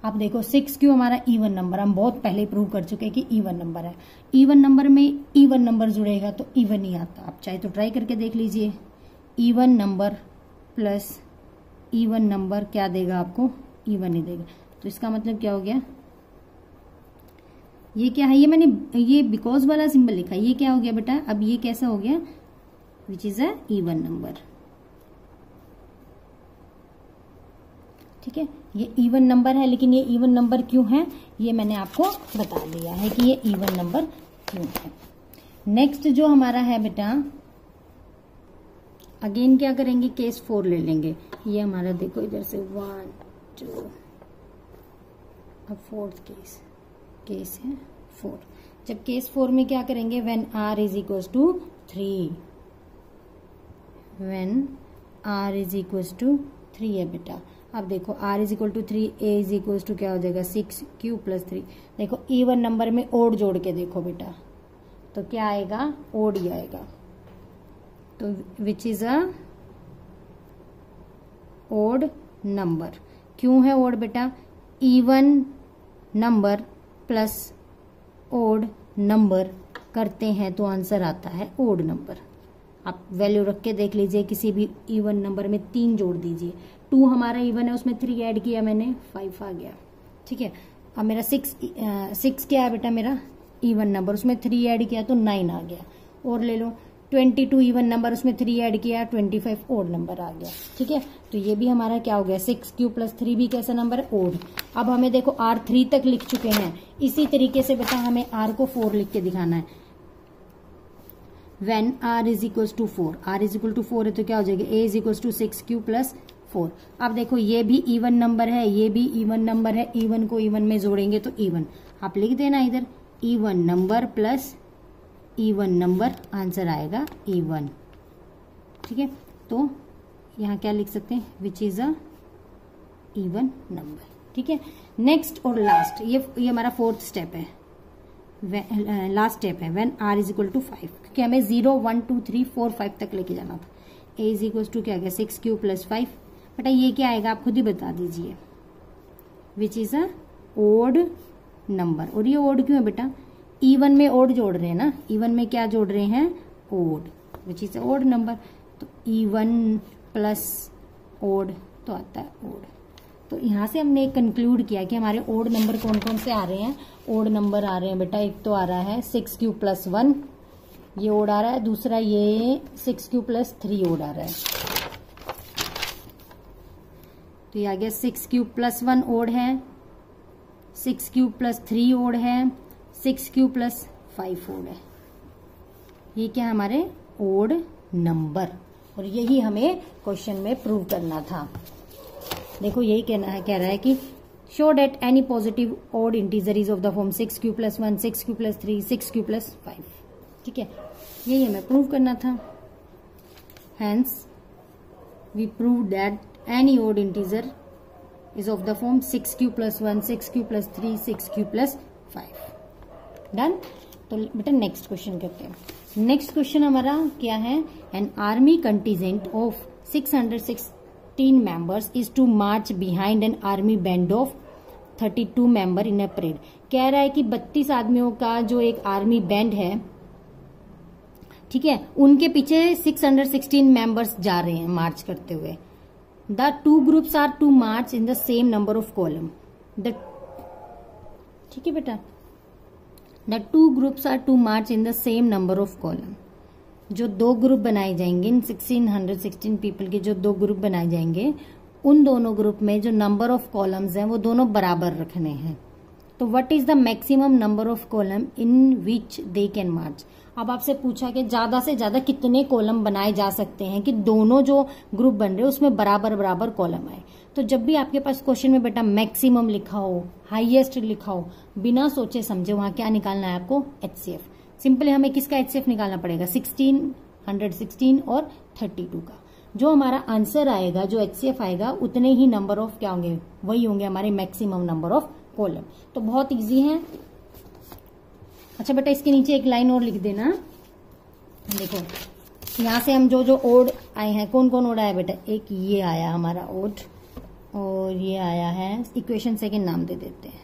आप देखो 6q हमारा इवन नंबर, हम बहुत पहले प्रूव कर चुके हैं कि इवन नंबर है, इवन नंबर में इवन नंबर जुड़ेगा तो इवन ही आता, आप चाहे तो ट्राई करके देख लीजिए। Even number plus even number क्या देगा आपको, इवन ही देगा, तो इसका मतलब क्या हो गया, ये क्या है, ये मैंने ये बिकॉज वाला सिंबल लिखा, ये क्या हो गया बेटा, अब ये कैसा हो गया, which is a even number, ठीक है, ये इवन नंबर है, लेकिन ये इवन नंबर क्यों है ये मैंने आपको बता दिया है कि ये इवन नंबर क्यों है। नेक्स्ट जो हमारा है बेटा, अगेन क्या करेंगे, केस 4 ले लेंगे, ये हमारा देखो इधर से 1 2, अब फोर्थ केस है 4। जब केस 4 में क्या करेंगे, when r is equals to 3, when r is equals to 3 है बेटा। अब देखो r is equal to 3, a is equal to क्या हो जाएगा 6q प्लस 3। देखो इवन नंबर में ओड जोड़ के देखो बेटा, तो क्या आएगा, ओड ही आएगा, तो which is a odd number. क्यों है ओड बेटा, even number plus odd number करते हैं तो आंसर आता है ओड नंबर। आप वैल्यू रख के देख लीजिए, किसी भी इवन नंबर में 3 जोड़ दीजिए, 2 हमारा इवन है, उसमें 3 ऐड किया मैंने, 5 आ गया, ठीक है। अब मेरा 6 क्या है बेटा, मेरा इवन नंबर, उसमें 3 ऐड किया तो 9 आ गया। और ले लो 22 इवन नंबर, उसमें 3 ऐड किया 25 ओड नंबर आ गया, ठीक है। तो ये भी हमारा क्या हो गया, 6q प्लस 3 भी कैसा नंबर है, ओड। अब हमें देखो r 3 तक लिख चुके हैं, इसी तरीके से बेटा हमें r को 4 लिख के दिखाना है। When r is equal to 4, r is equal to 4 है तो क्या हो जाएगा, a is equal to 6q plus 4। अब देखो ये भी इवन नंबर है, ये भी इवन नंबर है, इवन को इवन में जोड़ेंगे तो इवन, आप लिख देना इधर even number plus even number, answer आएगा इवन, ठीक है। तो यहाँ क्या लिख सकते हैं, विच इज अ इवन नंबर, ठीक है। नेक्स्ट और लास्ट, ये हमारा 4th स्टेप है, लास्ट स्टेप है, when r is equal to 5, क्योंकि हमें 0 1 2 3 4 5 तक लेके जाना था। a इज इक्वल टू क्या गया, 6q प्लस 5। बेटा ये क्या आएगा, आप खुद ही बता दीजिए, which is a odd number. और ये ओड क्यों है बेटा, इवन में ओड जोड़ रहे हैं ना, इवन में क्या जोड़ रहे हैं, odd, which is a odd number. तो इवन प्लस ओड तो आता है ओड। तो यहाँ से हमने कंक्लूड किया कि हमारे ओड नंबर कौन कौन से आ रहे हैं। ओड नंबर आ रहे हैं बेटा, एक तो आ रहा है 6q प्लस 1, ये ओड आ रहा है, दूसरा ये 6q प्लस 3 ओड आ रहा है। तो ये आ गया 6q प्लस 1 ओड है, 6q प्लस 3 ओड है, 6q प्लस 5 ओड है। ये क्या हमारे ओड नंबर, और यही हमें क्वेश्चन में प्रूव करना था। देखो यही कह रहा है कि show that any positive odd integer is of the form 6q plus 1, 6q plus 3, 6q plus 5, ठीक है, यही हमें प्रूव करना था। Hence we prove that any odd integer is of the form 6q plus 1, 6q plus 3, 6q plus 5. Done. तो बेटा next question करते हैं। नेक्स्ट क्वेश्चन हमारा क्या है, an army contingent of 616 members is to march behind an army band of 32 member in a parade। कह रहा है कि 32 आदमियों का जो एक आर्मी बैंड है, ठीक है, उनके पीछे 616 मेंबर्स जा रहे हैं मार्च करते हुए। The two groups are to march in the same number of column. ठीक है बेटा, The two groups are to march in the same number of column. जो 2 ग्रुप बनाए जाएंगे, इन 1616 पीपल के जो 2 ग्रुप बनाए जाएंगे, उन दोनों ग्रुप में जो नंबर ऑफ कॉलम्स हैं वो दोनों बराबर रखने हैं। तो what is the maximum number of column in which they can march. अब आपसे पूछा कि ज्यादा से ज्यादा कितने कॉलम बनाए जा सकते हैं कि दोनों जो ग्रुप बन रहे हैं उसमें बराबर बराबर कॉलम आए। तो जब भी आपके पास क्वेश्चन में बेटा मैक्सिमम लिखा हो, हाईएस्ट लिखा हो, बिना सोचे समझे वहां क्या निकालना है आपको, एचसीएफ। सिंपली हमें किसका एचसीएफ निकालना पड़ेगा, 116 और 32 का। जो हमारा आंसर आएगा, जो एचसीएफ आएगा, उतने ही नंबर ऑफ क्या होंगे, वही होंगे हमारे मैक्सिमम नंबर ऑफ कॉलम। तो बहुत इजी है। अच्छा बेटा इसके नीचे एक लाइन और लिख देना। देखो यहां से हम जो जो ओड आए हैं, कौन कौन ओड आया बेटा, एक ये आया हमारा ओड और ये आया है, इक्वेशन सेकंड नाम दे देते हैं।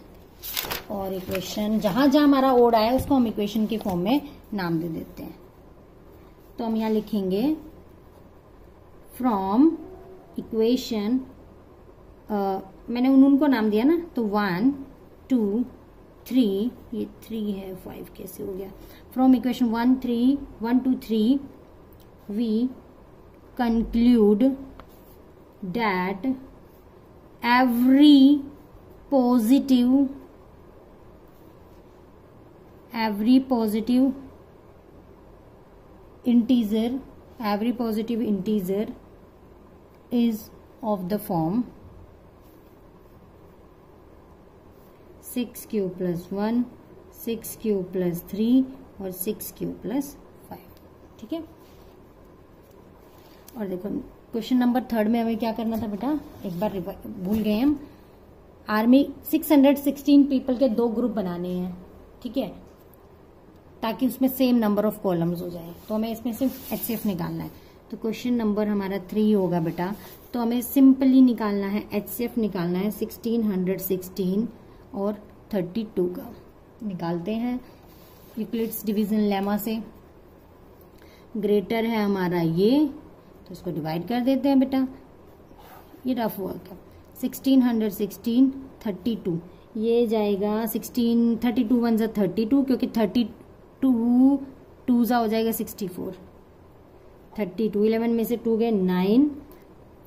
और इक्वेशन जहां जहां हमारा ओड आया उसको हम इक्वेशन के फॉर्म में नाम दे देते हैं। तो हम यहां लिखेंगे फ्रॉम इक्वेशन, मैंने उनको नाम दिया ना, तो 1 2 3, ये 3 है, 5 कैसे हो गया। From equation 1 2 3 we conclude that every positive integer is of the form 6 cube plus 1, 6 cube plus 3 और 6 cube plus 5। ठीक है। और देखो क्वेश्चन नंबर 3 में हमें क्या करना था बेटा, एक बार भूल गए हम। आर्मी 616 पीपल के 2 ग्रुप बनाने हैं, ठीक है, ताकि उसमें सेम नंबर ऑफ कॉलम्स हो जाए। तो हमें इसमें सिर्फ एचसीएफ निकालना है। तो क्वेश्चन नंबर हमारा 3 होगा बेटा। तो हमें सिंपली निकालना है, एचसीएफ निकालना है 1616 और 32 का। निकालते हैं यूक्लिड्स डिवीजन लेमा से। ग्रेटर है हमारा ये, तो इसको डिवाइड कर देते हैं बेटा, ये रफ वर्क है। 1616 32, ये जाएगा 32 1 जा 32, क्योंकि 32 2 जा हो जाएगा 64। 32 11 में से 2 गए 9,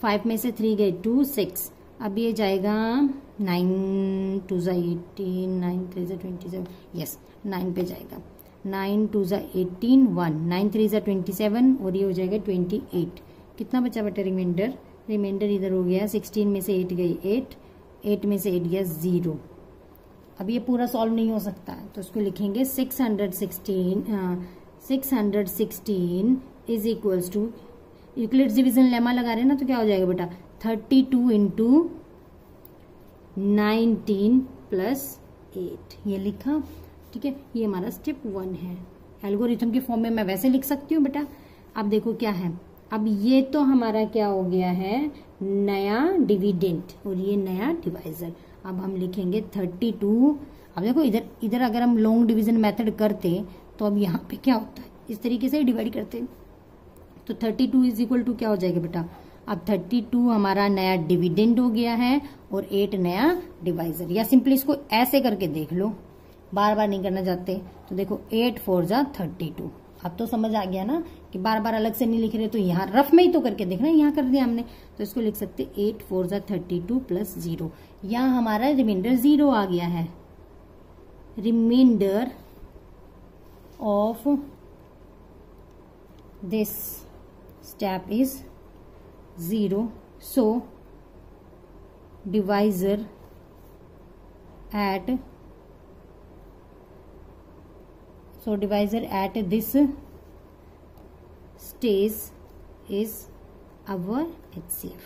5 में से 3 गए 2 6। अब ये जाएगा 9 2 जा 18, 9 3 जा 27, यस 9 पे जाएगा। 9 2 जा 18 1, 9 3 जा 27 और ये हो जाएगा 28। कितना बचा बेटा रिमाइंडर, रिमाइंडर इधर हो गया 16 में से 8 गई 8, 8 में से 8 गया 0। अब ये पूरा सॉल्व नहीं हो सकता है, तो इसको लिखेंगे 616 is equals to, Euclid's division lemma लगा रहे हैं ना, तो क्या हो जाएगा बेटा 32 इंटू 19 प्लस 8, ये लिखा। ठीक है, ये हमारा स्टेप 1 है। एल्गोरिथम के फॉर्म में मैं वैसे लिख सकती हूँ बेटा। अब देखो क्या है, अब ये तो हमारा क्या हो गया है, नया डिविडेंड और ये नया डिवाइजर। अब हम लिखेंगे 32। अब देखो इधर अगर हम लॉन्ग डिवीजन मेथड करते तो अब यहाँ पे क्या होता है, इस तरीके से डिवाइड करते, तो 32 इज इक्वल टू क्या हो जाएगा बेटा, अब 32 हमारा नया डिविडेंड हो गया है और 8 नया डिवाइजर। या सिंपली इसको ऐसे करके देख लो, बार बार नहीं करना चाहते तो देखो 8 4 जा 32। अब तो समझ आ गया ना कि बार बार अलग से नहीं लिख रहे, तो यहाँ रफ में ही तो करके देखना, यहाँ कर दिया हमने, तो इसको लिख सकते 8 4 जा 32 प्लस 0। यहाँ हमारा रिमाइंडर 0 आ गया है। Remainder of this step is 0, so divisor at this stage is our HCF।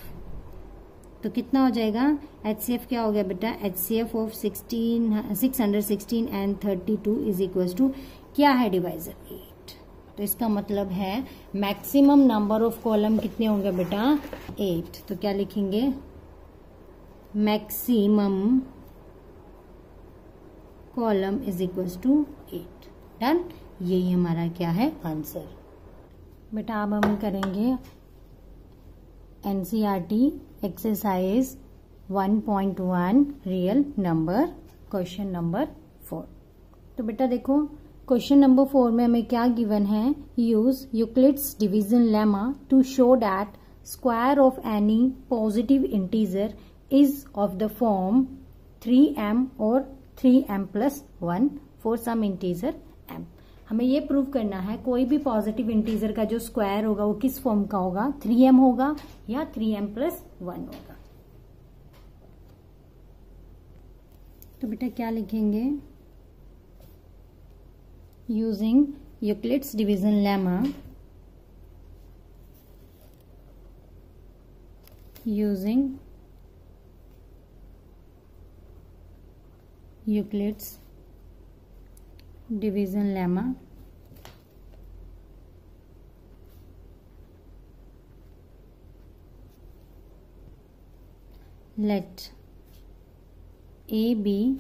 तो कितना हो जाएगा, HCF क्या हो गया बेटा, HCF of 616 and 32 is equal to क्या है डिवाइजर 8। तो इसका मतलब है मैक्सिमम नंबर ऑफ कॉलम कितने होंगे बेटा 8। तो क्या लिखेंगे, maximum column is equal to 8। Done, यही हमारा क्या है आंसर। बेटा अब हम करेंगे NCERT exercise 1.1 real number, question number 4। तो बेटा देखो क्वेश्चन नंबर 4 में हमें क्या गिवन है, use Euclid's division lemma to show that square of any positive integer is of the form 3m और 3m+1 for some integer m। हमें ये प्रूव करना है कोई भी पॉजिटिव इंटीजर का जो स्क्वायर होगा वो किस फॉर्म का होगा, 3m होगा या 3m+1 होगा। तो बेटा क्या लिखेंगे, using Euclid's division lemma, using Euclid's division lemma, let A be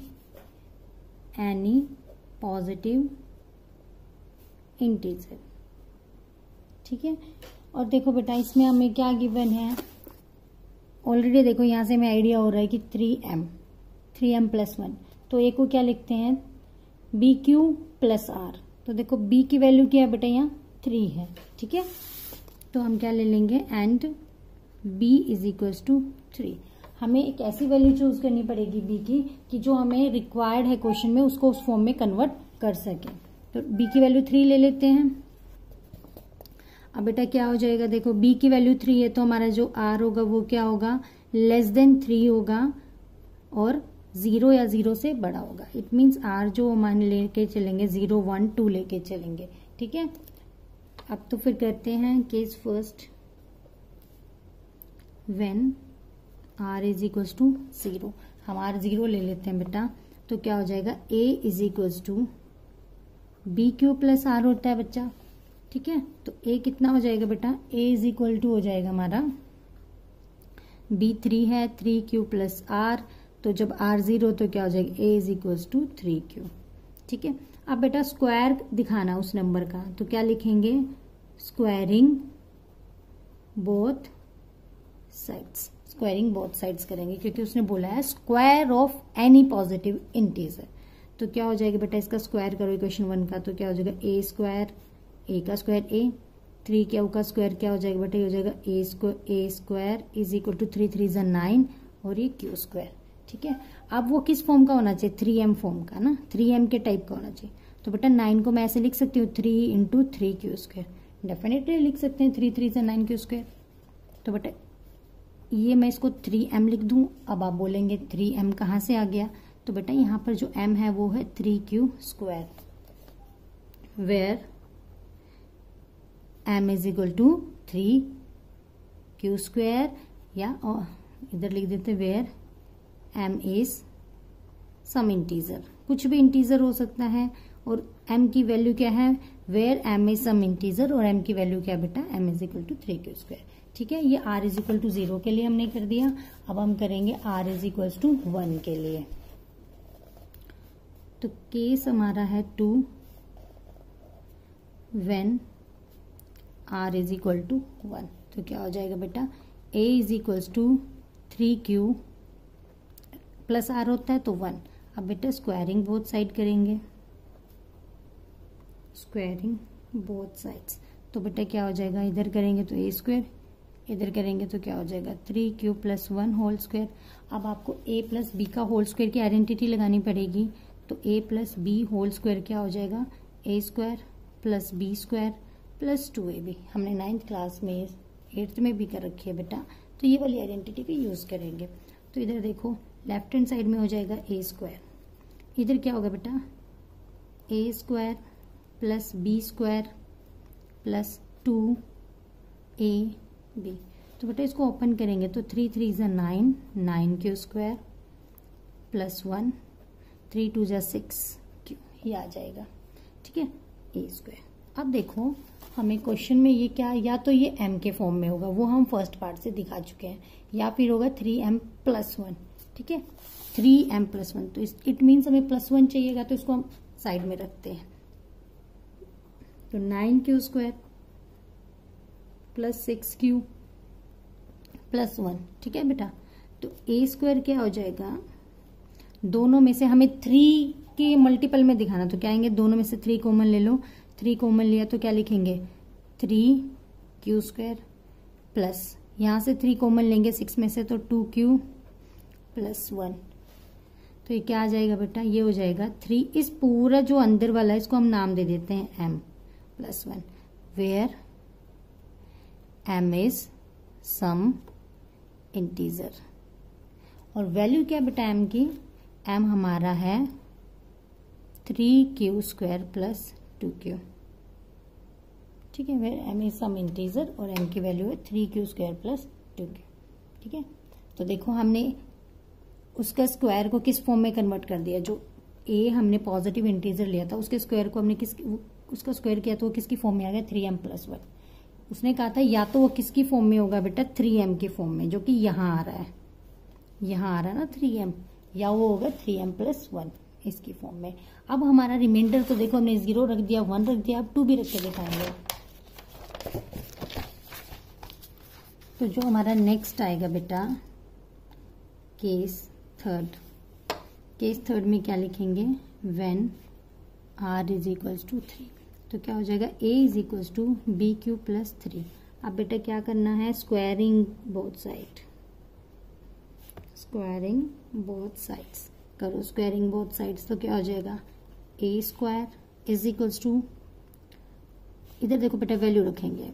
any positive integer। ठीक है, और देखो बेटा इसमें हमें क्या गिवन है, ऑलरेडी देखो यहां से हमें आइडिया हो रहा है कि 3m प्लस 1, तो ए को क्या लिखते हैं, बी क्यू प्लस आर। तो देखो बी की वैल्यू क्या है बेटा, यहाँ 3 है। ठीक है, तो हम क्या ले लेंगे, and B is equals to 3। हमें एक ऐसी वैल्यू चूज करनी पड़ेगी बी की कि जो हमें रिक्वायर्ड है क्वेश्चन में, उसको उस फॉर्म में कन्वर्ट कर सके। तो बी की वैल्यू 3 ले लेते हैं। अब बेटा क्या हो जाएगा, देखो बी की वैल्यू 3 है तो हमारा जो आर होगा वो क्या होगा, लेस देन 3 होगा और 0 या 0 से बड़ा होगा। इट मीन्स आर जो मान लेके चलेंगे 0, 1, 2 लेके चलेंगे। ठीक है, अब तो फिर करते हैं case first, when R is equals to 0। हम आर 0 ले लेते हैं बेटा, तो क्या हो जाएगा, a is equals to B Q plus r होता है बच्चा। ठीक है, तो ए कितना हो जाएगा बेटा, ए इज इक्वल टू हो जाएगा हमारा, बी 3 है, 3q प्लस आर, तो जब आर 0 तो क्या हो जाएगा, a is equals to 3q। ठीक है, अब बेटा स्क्वायर दिखाना उस नंबर का, तो क्या लिखेंगे, squaring both sides. Squaring both sides करेंगे क्योंकि उसने बोला है square of any positive integer. तो क्या हो जाएगा बेटा, इसका स्क्वायर करो इक्वेशन 1 का, तो क्या हो जाएगा, ए स्क्वायर, ए का स्क्वायर ए, 3q का स्क्वायर क्या हो जाएगा बेटा, ये हो जाएगा ए स्क्वायर इज इक्वल टू 3 3 9 और ये q स्क्वायर। ठीक है, अब वो किस फॉर्म का होना चाहिए, 3m फॉर्म का ना, 3m के टाइप का होना चाहिए। तो बेटा 9 को मैं ऐसे लिख सकती हूँ 3 इंटू 3q स्क्वायर, डेफिनेटली लिख सकते हैं 3 3 9q स्क्वायर। तो बेटा ये मैं इसको 3m लिख दूं। अब आप बोलेंगे 3m कहाँ से आ गया, तो बेटा यहाँ पर जो m है वो है 3q square, where m is equal to 3q square, या इधर लिख देते where m is some integer, कुछ भी इंटीजर हो सकता है। और m की वैल्यू क्या है, where m is some integer, और m की वैल्यू क्या बेटा, m is equal to 3q square. ठीक है, ये r इज इक्वल टू 0 के लिए हमने कर दिया। अब हम करेंगे r इज इक्वल टू 1 के लिए। तो केस हमारा है 2 when r is equal to 1। तो क्या हो जाएगा बेटा, a is equal to 3q plus r होता है तो 1। अब बेटा स्क्वायरिंग बोथ साइड करेंगे, स्क्वायरिंग बोथ साइड्स। तो बेटा क्या हो जाएगा, इधर करेंगे तो a स्क्वायर, इधर करेंगे तो क्या हो जाएगा 3q प्लस 1 होल स्क्वायर। अब आपको a प्लस बी का होल स्क्वायर की आइडेंटिटी लगानी पड़ेगी। तो a plus B whole square क्या हो जाएगा, a square plus B square plus 2ab। हमने 9th क्लास में 8th में भी कर रखी है बेटा, तो ये वाली आइडेंटिटी को यूज करेंगे। तो इधर देखो लेफ्ट हैंड साइड में हो जाएगा a स्क्वायर, इधर क्या होगा बेटा, a square plus B square plus 2ab। तो बेटा इसको ओपन करेंगे तो 3 3 जा 9, 9q स्क्वायर प्लस 1, 3 2 जा 6q, ये आ जाएगा। ठीक है, a स्क्वायर। अब देखो हमें क्वेश्चन में ये क्या, या तो ये m के फॉर्म में होगा, वो हम फर्स्ट पार्ट से दिखा चुके हैं, या फिर होगा 3m प्लस 1। ठीक है, 3m प्लस 1, तो इट मीन्स हमें प्लस 1 चाहिएगा, तो इसको हम साइड में रखते हैं। तो 9q square plus 6q plus 1। ठीक है बेटा, तो a स्क्वायर क्या हो जाएगा, दोनों में से हमें 3 के मल्टीपल में दिखाना, तो क्या आएंगे, दोनों में से 3 कॉमन ले लो, 3 कॉमन लिया तो क्या लिखेंगे 3q स्क्वायर प्लस, यहां से 3 कॉमन लेंगे 6 में से तो 2q प्लस 1। तो ये क्या आ जाएगा बेटा, ये हो जाएगा 3। इस पूरा जो अंदर वाला है इसको हम नाम दे देते हैं m plus 1, where m is some integer. और वैल्यू क्या बेटा m की, m हमारा है 3q स्क्वायर प्लस 2q, ठीक है। फिर m इज सम इंटीजर और m की वैल्यू है 3q स्क्वायर प्लस 2q, ठीक है। तो देखो हमने उसका स्क्वायर को किस फॉर्म में कन्वर्ट कर दिया, जो a हमने पॉजिटिव इंटीजर लिया था उसके स्क्वायर को हमने उसका स्क्वायर किया तो वो किसकी फॉर्म में आ गया 3m प्लस 1। उसने कहा था या तो वो किसकी फॉर्म में होगा बेटा 3m की फॉर्म में, जो कि यहाँ आ रहा है, यहाँ आ रहा है ना 3m, या वो होगा 3m प्लस 1 इसकी फॉर्म में। अब हमारा रिमाइंडर तो देखो हमने 0 रख दिया, 1 रख दिया, अब 2 भी रख के दिखाएंगे। तो जो हमारा नेक्स्ट आएगा बेटा केस थर्ड में क्या लिखेंगे, when r is equals to 3, तो क्या हो जाएगा a is equals to B Q plus 3। अब बेटा क्या करना है, squaring both side, squaring both sides करो, स्क्वायरिंग बोथ साइड्स तो क्या हो जाएगा a square is equals to, इधर देखो बेटा वैल्यू रखेंगे,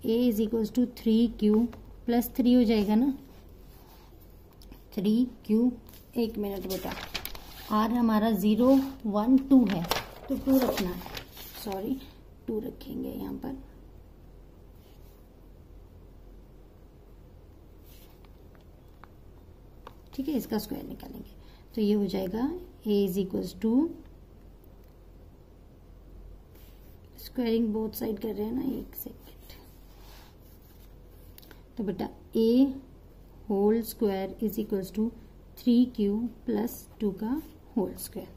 a is equals to 3q plus 3 हो जाएगा ना, 3q, एक मिनट बेटा, r हमारा 0 1 2 है तो 2 रखना है, सॉरी 2 रखेंगे यहाँ पर, ठीक है। इसका स्क्वायर निकालेंगे तो ये हो जाएगा a is equals to, squaring both side कर रहे हैं ना, एक सेकेंड, तो बेटा a whole square is equals to 3q plus 2 का होल स्क्वायर।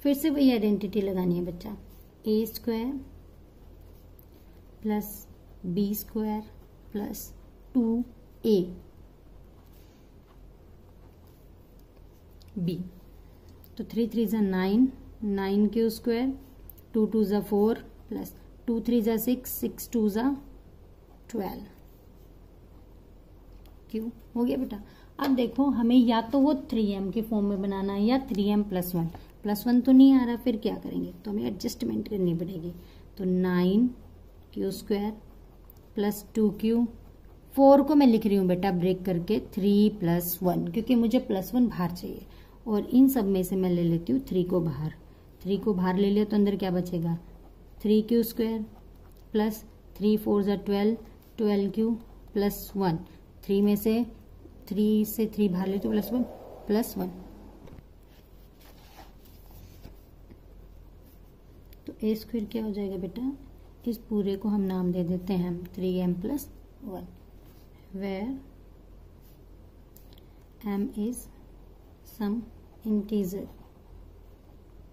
फिर से वही आइडेंटिटी लगानी है बच्चा, a square plus b square plus 2a b, तो 3 3 जा 9, 9q स्क्वायर, 2 2 जा 4 प्लस 2 3 जा 6, 6 2 जा 12, क्यों हो गया बेटा। अब देखो हमें या तो वो 3m के फॉर्म में बनाना है या 3m प्लस 1, प्लस 1 तो नहीं आ रहा, फिर क्या करेंगे, तो हमें एडजस्टमेंट करनी पड़ेगी, तो 9q स्क्वायर प्लस 2q, 4 को मैं लिख रही हूँ बेटा ब्रेक करके 3 प्लस 1, क्योंकि मुझे प्लस 1 बाहर चाहिए, और इन सब में से मैं ले लेती हूँ 3 को बाहर, 3 को बाहर ले लिया तो अंदर क्या बचेगा 3q स्क्वायर प्लस 3 4 जा 12, 12q प्लस 1, 3 में से 3 से 3 बाहर ले तो प्लस 1, तो a स्क्वायर क्या हो जाएगा बेटा, इस पूरे को हम नाम दे देते हैं 3m plus 1, where m is some integer,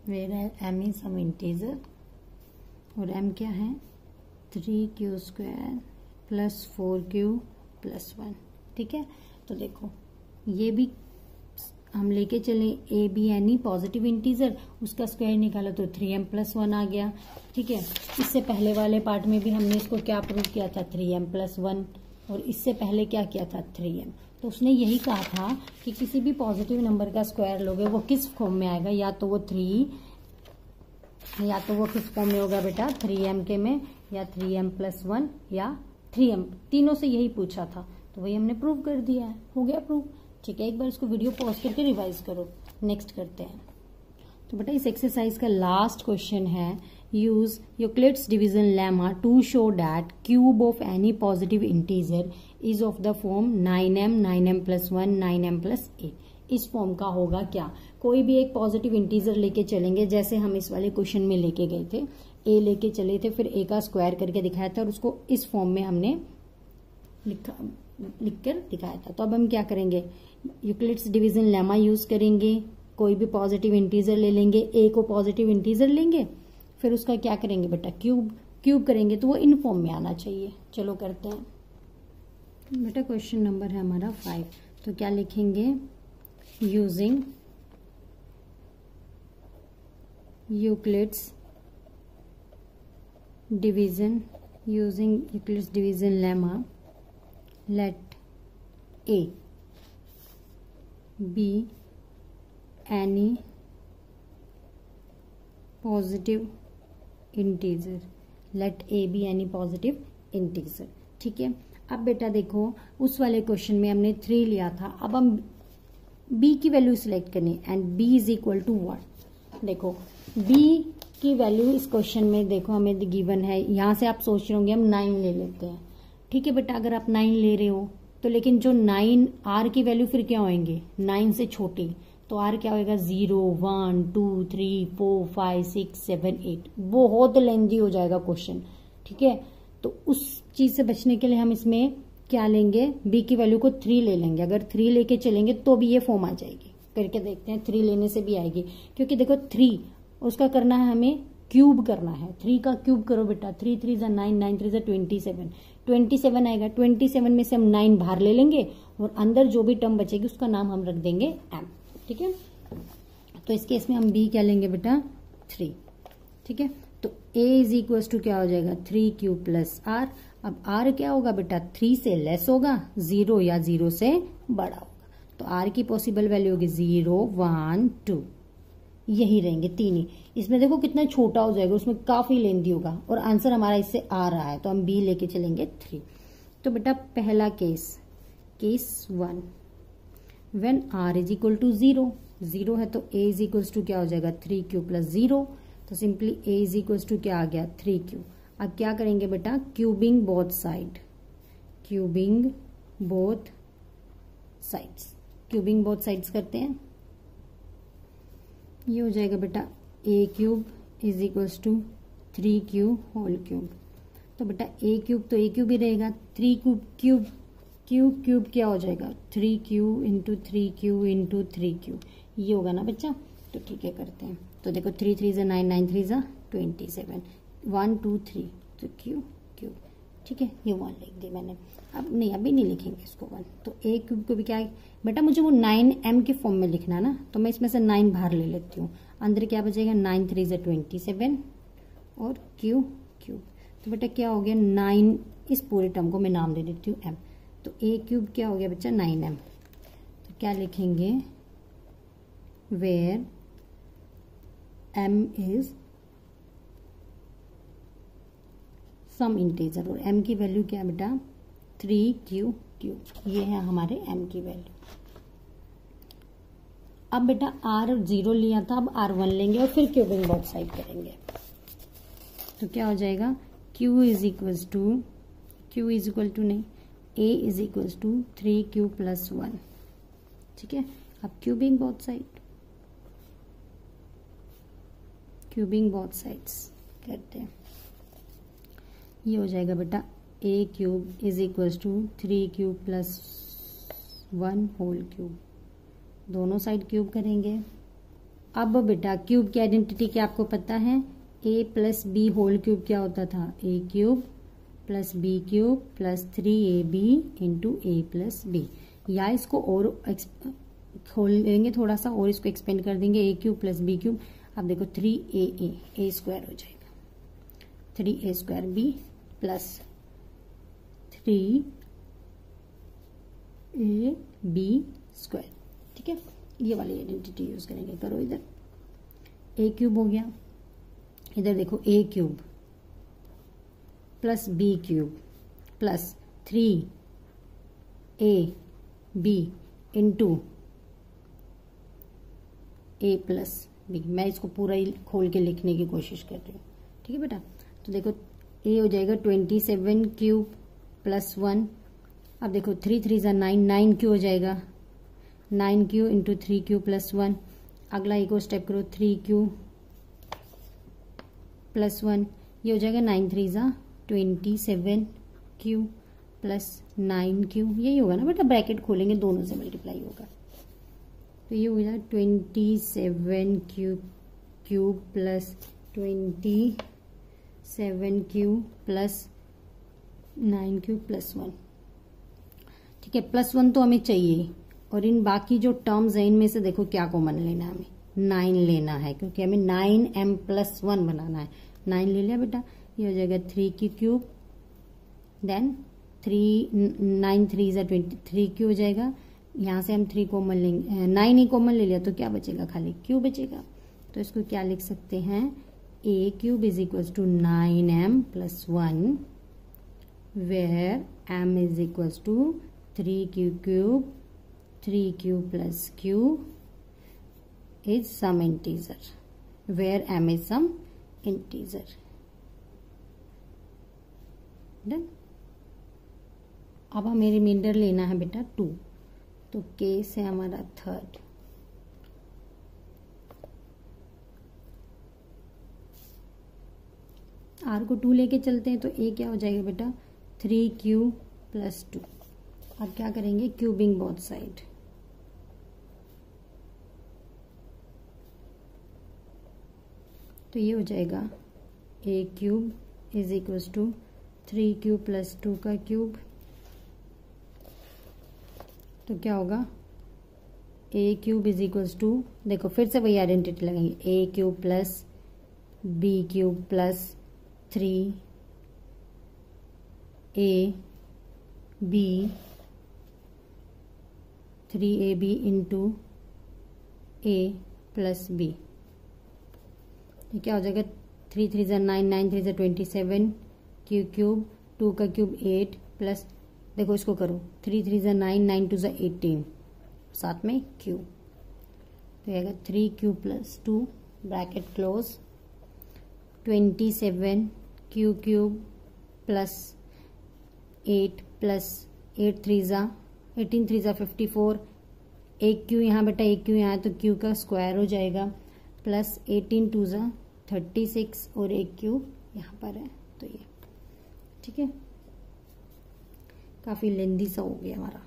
where m is some integer, और m क्या है 3q square plus 4q plus 1, ठीक है। तो देखो ये भी हम लेके चले A be any positive integer, उसका स्क्वायर निकाला तो 3m प्लस 1 आ गया, ठीक है। इससे पहले वाले पार्ट में भी हमने इसको क्या प्रूव किया था 3m प्लस 1, और इससे पहले क्या किया था 3m, तो उसने यही कहा था कि किसी भी पॉजिटिव नंबर का स्क्वायर लोगे वो किस फॉर्म में आएगा, या तो वो 3, या तो वो किस फॉर्म में होगा बेटा 3m के में, या 3m प्लस 1 या 3m, तीनों से यही पूछा था, तो वही हमने प्रूव कर दिया है, हो गया प्रूव, ठीक है। एक बार इसको वीडियो पॉज करके रिवाइज करो, नेक्स्ट करते हैं। तो बेटा इस एक्सरसाइज का लास्ट क्वेश्चन है, use Euclid's division lemma to show that cube of any positive integer is of the form 9m 9m plus 1 9m plus 8। इस फॉर्म का होगा क्या, कोई भी एक पॉजिटिव इंटीजर लेके चलेंगे, जैसे हम इस वाले क्वेश्चन में लेके गए थे, a लेके चले थे, फिर a का स्क्वायर करके दिखाया था और उसको इस फॉर्म में हमने लिखकर दिखाया था। तो अब हम क्या करेंगे, यूक्लिड्स डिवीजन लेमा यूज करेंगे, कोई भी पॉजिटिव इंटीजर ले लेंगे, a को पॉजिटिव इंटीजर लेंगे, फिर उसका क्या करेंगे बेटा क्यूब करेंगे, तो वो इन फॉर्म में आना चाहिए। चलो करते हैं बेटा, क्वेश्चन नंबर है हमारा 5, तो क्या लिखेंगे, using Euclid's division lemma let a be any positive integer, let a be any positive integer, ठीक है। अब बेटा देखो उस वाले क्वेश्चन में हमने 3 लिया था, अब हम बी की वैल्यू सिलेक्ट करनी है and B is equal to 1। देखो बी की वैल्यू इस क्वेश्चन में देखो हमें गिवन है, यहां से आप सोच रहे होंगे हम 9 ले लेते हैं। ठीक है बेटा, अगर आप 9 ले रहे हो तो लेकिन जो 9 आर की वैल्यू फिर क्या होंगे 9 से छोटी, तो आर क्या होएगा 0 1 2 3 4 5 6 7 8। बहुत लेंथी हो जाएगा क्वेश्चन। ठीक है, तो उस चीज से बचने के लिए हम इसमें क्या लेंगे, बी की वैल्यू को 3 ले लेंगे। अगर 3 लेके चलेंगे तो भी ये फॉर्म आ जाएगी। करके देखते हैं, 3 लेने से भी आएगी, क्योंकि देखो 3 उसका करना है हमें क्यूब करना है। 3 का क्यूब करो बेटा, 3 3 जा 9, 9 3 जा 27, 27 आएगा। 27 में से हम 9 बाहर ले लेंगे और अंदर जो भी टर्म बचेगी उसका नाम हम रख देंगे एम। ठीक है, तो इस केस में हम बी क्या लेंगे बेटा 3। ठीक है, तो ए इज इक्वल टू क्या हो जाएगा 3 क्यू प्लस आर। अब आर क्या होगा बेटा 3 से लेस होगा, 0 या 0 से बड़ा होगा। तो आर की पॉसिबल वैल्यू होगी 0 1 2, यही रहेंगे 3 ही। इसमें देखो कितना छोटा हो जाएगा, उसमें काफी लेंथी होगा और आंसर हमारा इससे आ रहा है, तो हम बी लेके चलेंगे 3। तो बेटा पहला case 1, when R is equal to 0, 0 है तो ए इज इक्वल टू क्या हो जाएगा 3 क्यू प्लस 0। तो simply a is equal to क्या आ गया 3 क्यू। अब क्या करेंगे बेटा cubing both side, cubing both sides, cubing both sides करते हैं। ये हो जाएगा बेटा a cube is equals to 3 q whole cube. तो बेटा ए क्यूब तो ए क्यूब ही रहेगा, 3 क्यूब क्यूब क्यूब क्या हो जाएगा 3 Q into 3 Q into 3 Q, ये होगा ना बच्चा। तो ठीक है करते हैं। तो देखो 3 3 जा 9, 9 3 जा 27, 1 2 3 तो क्यू क्यूब। ठीक है, ये 1 लिख दी मैंने। अब नहीं, अभी नहीं लिखेंगे इसको 1। तो ए क्यूब को भी क्या है बेटा, मुझे वो 9m के फॉर्म में लिखना है ना, तो मैं इसमें से 9 बाहर ले लेती हूँ। अंदर क्या बचेगा 9 3 जा 27 और क्यू क्यूब। तो बेटा क्या हो गया 9, इस पूरे टर्म को मैं नाम दे देती हूँ m। तो ए क्यूब क्या हो गया बच्चा 9m। तो क्या लिखेंगे where m is some integer, और m की वैल्यू क्या है बेटा 3 क्यू क्यूब। ये है हमारे m की वैल्यू। अब बेटा r 0 लिया था, अब r1 लेंगे और फिर क्यूबिंग बोथ साइड करेंगे। तो क्या हो जाएगा q इज इक्वल टू नहीं, a is equal to 3 Q plus 1। ठीक है, अब cubing both side, cubing both sides करते हैं। ये हो जाएगा बेटा a cube is equal to 3 cube plus 1 whole cube. दोनों साइड क्यूब करेंगे। अब बेटा क्यूब की आइडेंटिटी क्या आपको पता है, a plus B whole cube क्या होता था a cube plus B cube plus 3ab into A plus B. या इसको और खोल लेंगे थोड़ा सा और इसको एक्सपेंड कर देंगे a cube plus B cube. अब देखो 3a a स्क्वायर हो जाएगा, 3a square b plus 3ab square. ठीक है, ये वाली आइडेंटिटी यूज करेंगे। करो इधर a क्यूब हो गया, इधर देखो a cube plus b cube plus 3ab into a plus b। मैं इसको पूरा ही खोल के लिखने की कोशिश कर रही हूँ। ठीक है बेटा, तो देखो a हो जाएगा 27 क्यूब प्लस 1। अब देखो 3 3 जा 9, 9 क्यू हो जाएगा 9 क्यू इंटू 3 क्यू प्लस 1। अगला एक और स्टेप करो 3 क्यू प्लस 1, ये हो जाएगा 9 3 जा 27 क्यू प्लस 9 क्यू। यही होगा ना बेटा, ब्रैकेट खोलेंगे दोनों से मल्टीप्लाई होगा। तो ये हो जाएगा 27 cube plus 27 Q plus 9 Q plus 1। ठीक है, प्लस 1 तो हमें चाहिए, और इन बाकी जो टर्म्स हैं इनमें से देखो क्या कॉमन लेना है, हमें 9 लेना है, क्योंकि हमें 9m प्लस 1 बनाना है। 9 ले लिया बेटा, ये हो जाएगा 3 की क्यूब, देन 9 3 जा 23 क्यू हो जाएगा। यहाँ से हम 3 कॉमन लेंगे, 9 ही कॉमन ले लिया तो क्या बचेगा, खाली क्यू बचेगा। तो इसको क्या लिख सकते हैं, a cube is equal to 9m plus 1 where m is equal to 3 Q cube 3q plus q is some integer where m is some integer. Done. अब हमें रिमाइंडर लेना है बेटा 2, तो केस है हमारा थर्ड. आर को 2 लेके चलते हैं तो ए क्या हो जाएगा बेटा 3q plus 2. अब क्या करेंगे क्यूबिंग बोथ साइड. तो ये हो जाएगा a cube is equal to 3q plus 2 का क्यूब. तो क्या होगा a cube is equal to, देखो फिर से वही आइडेंटिटी लगाएंगे, a cube plus b cube plus 3 a b 3ab into a plus b. ये क्या हो जाएगा 3 3 ज़ा 9 9 3 ज़ा 27 क्यू क्यूब 2 का क्यूब 8 प्लस, देखो इसको करो 3 3 ज़ा 9 9 2 ज़ा 18 साथ में क्यू. तो आएगा 3q plus 2 bracket close 27 Q cube plus 8 plus 8 3 ज़ा 18 3 ज़ा 54, एक क्यू यहाँ बेटा एक क्यू यहाँ, तो क्यू का स्क्वायर हो जाएगा प्लस 18 2 ज़ा 36 और एक क्यू यहाँ पर है. तो ये ठीक है, काफ़ी लेंदी सा हो गया हमारा.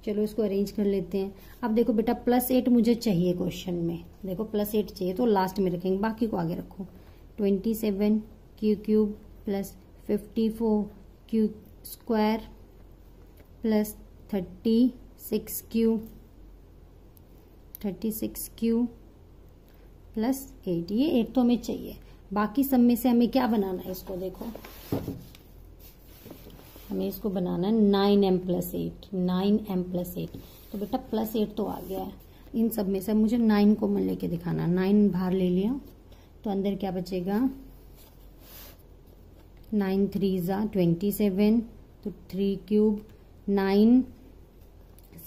चलो इसको अरेंज कर लेते हैं. अब देखो बेटा +8 मुझे चाहिए क्वेश्चन में, देखो +8 चाहिए तो लास्ट में रखेंगे, बाकी को आगे रखो. 27 Q cube plus 54 Q square plus 36 Q plus 8. ये 8 तो हमें चाहिए. बाकी सब में से हमें क्या बनाना है, इसको देखो हमें इसको बनाना है 9m प्लस 8. 9m प्लस 8 तो बेटा +8 तो आ गया है. इन सब में से मुझे 9 को मैं लेके दिखाना. 9 बाहर ले लिया तो अंदर क्या बचेगा 9 3 ज़ा 27, तो 3 क्यूब 9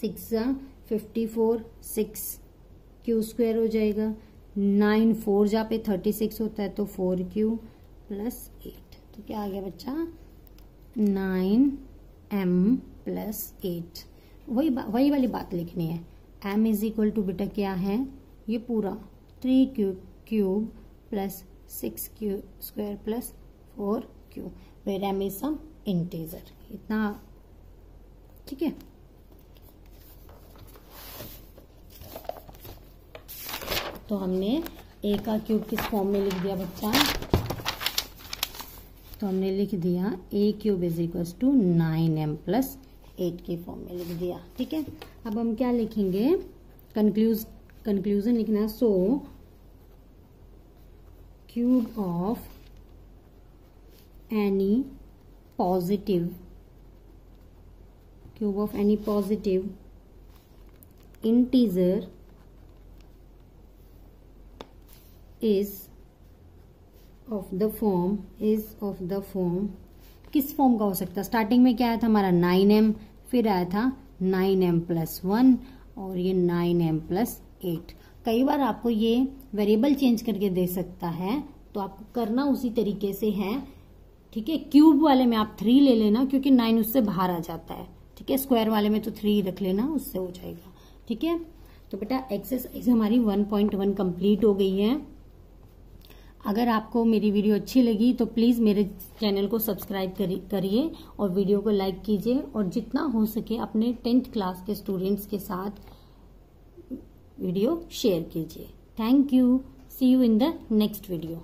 6 ज़ा 54 6 क्यू स्क्वायर हो जाएगा. 9 4 जा पे 36 होता है तो 4q प्लस 8. तो क्या आ गया बच्चा 9m प्लस 8. वही वाली बात लिखनी है. m इज इक्वल टू बेटा क्या है ये पूरा 3q cube plus 6q square plus 4q where m is some integer. इतना ठीक है. तो हमने a का क्यूब किस फॉर्म में लिख दिया बच्चा, तो हमने लिख दिया a cube is equal to 9m plus 8 के फॉर्म में लिख दिया. ठीक है, अब हम क्या लिखेंगे कंक्लूजन लिखना. सो cube of any positive integer is of the form किस फॉर्म का हो सकता है. स्टार्टिंग में क्या आया था हमारा 9m, फिर आया था 9m प्लस 1 और ये 9m प्लस 8. कई बार आपको ये वेरिएबल चेंज करके दे सकता है, तो आपको करना उसी तरीके से है. ठीक है, क्यूब वाले में आप 3 ले लेना क्योंकि 9 उससे बाहर आ जाता है. ठीक है, स्क्वायर वाले में तो 3 रख लेना, उससे हो जाएगा. ठीक है, तो बेटा एक्सरसाइज हमारी 1.1 कंप्लीट हो गई है. अगर आपको मेरी वीडियो अच्छी लगी तो प्लीज़ मेरे चैनल को सब्सक्राइब करिए और वीडियो को लाइक कीजिए, और जितना हो सके अपने 10th क्लास के स्टूडेंट्स के साथ वीडियो शेयर कीजिए. Thank you. See you in the next video.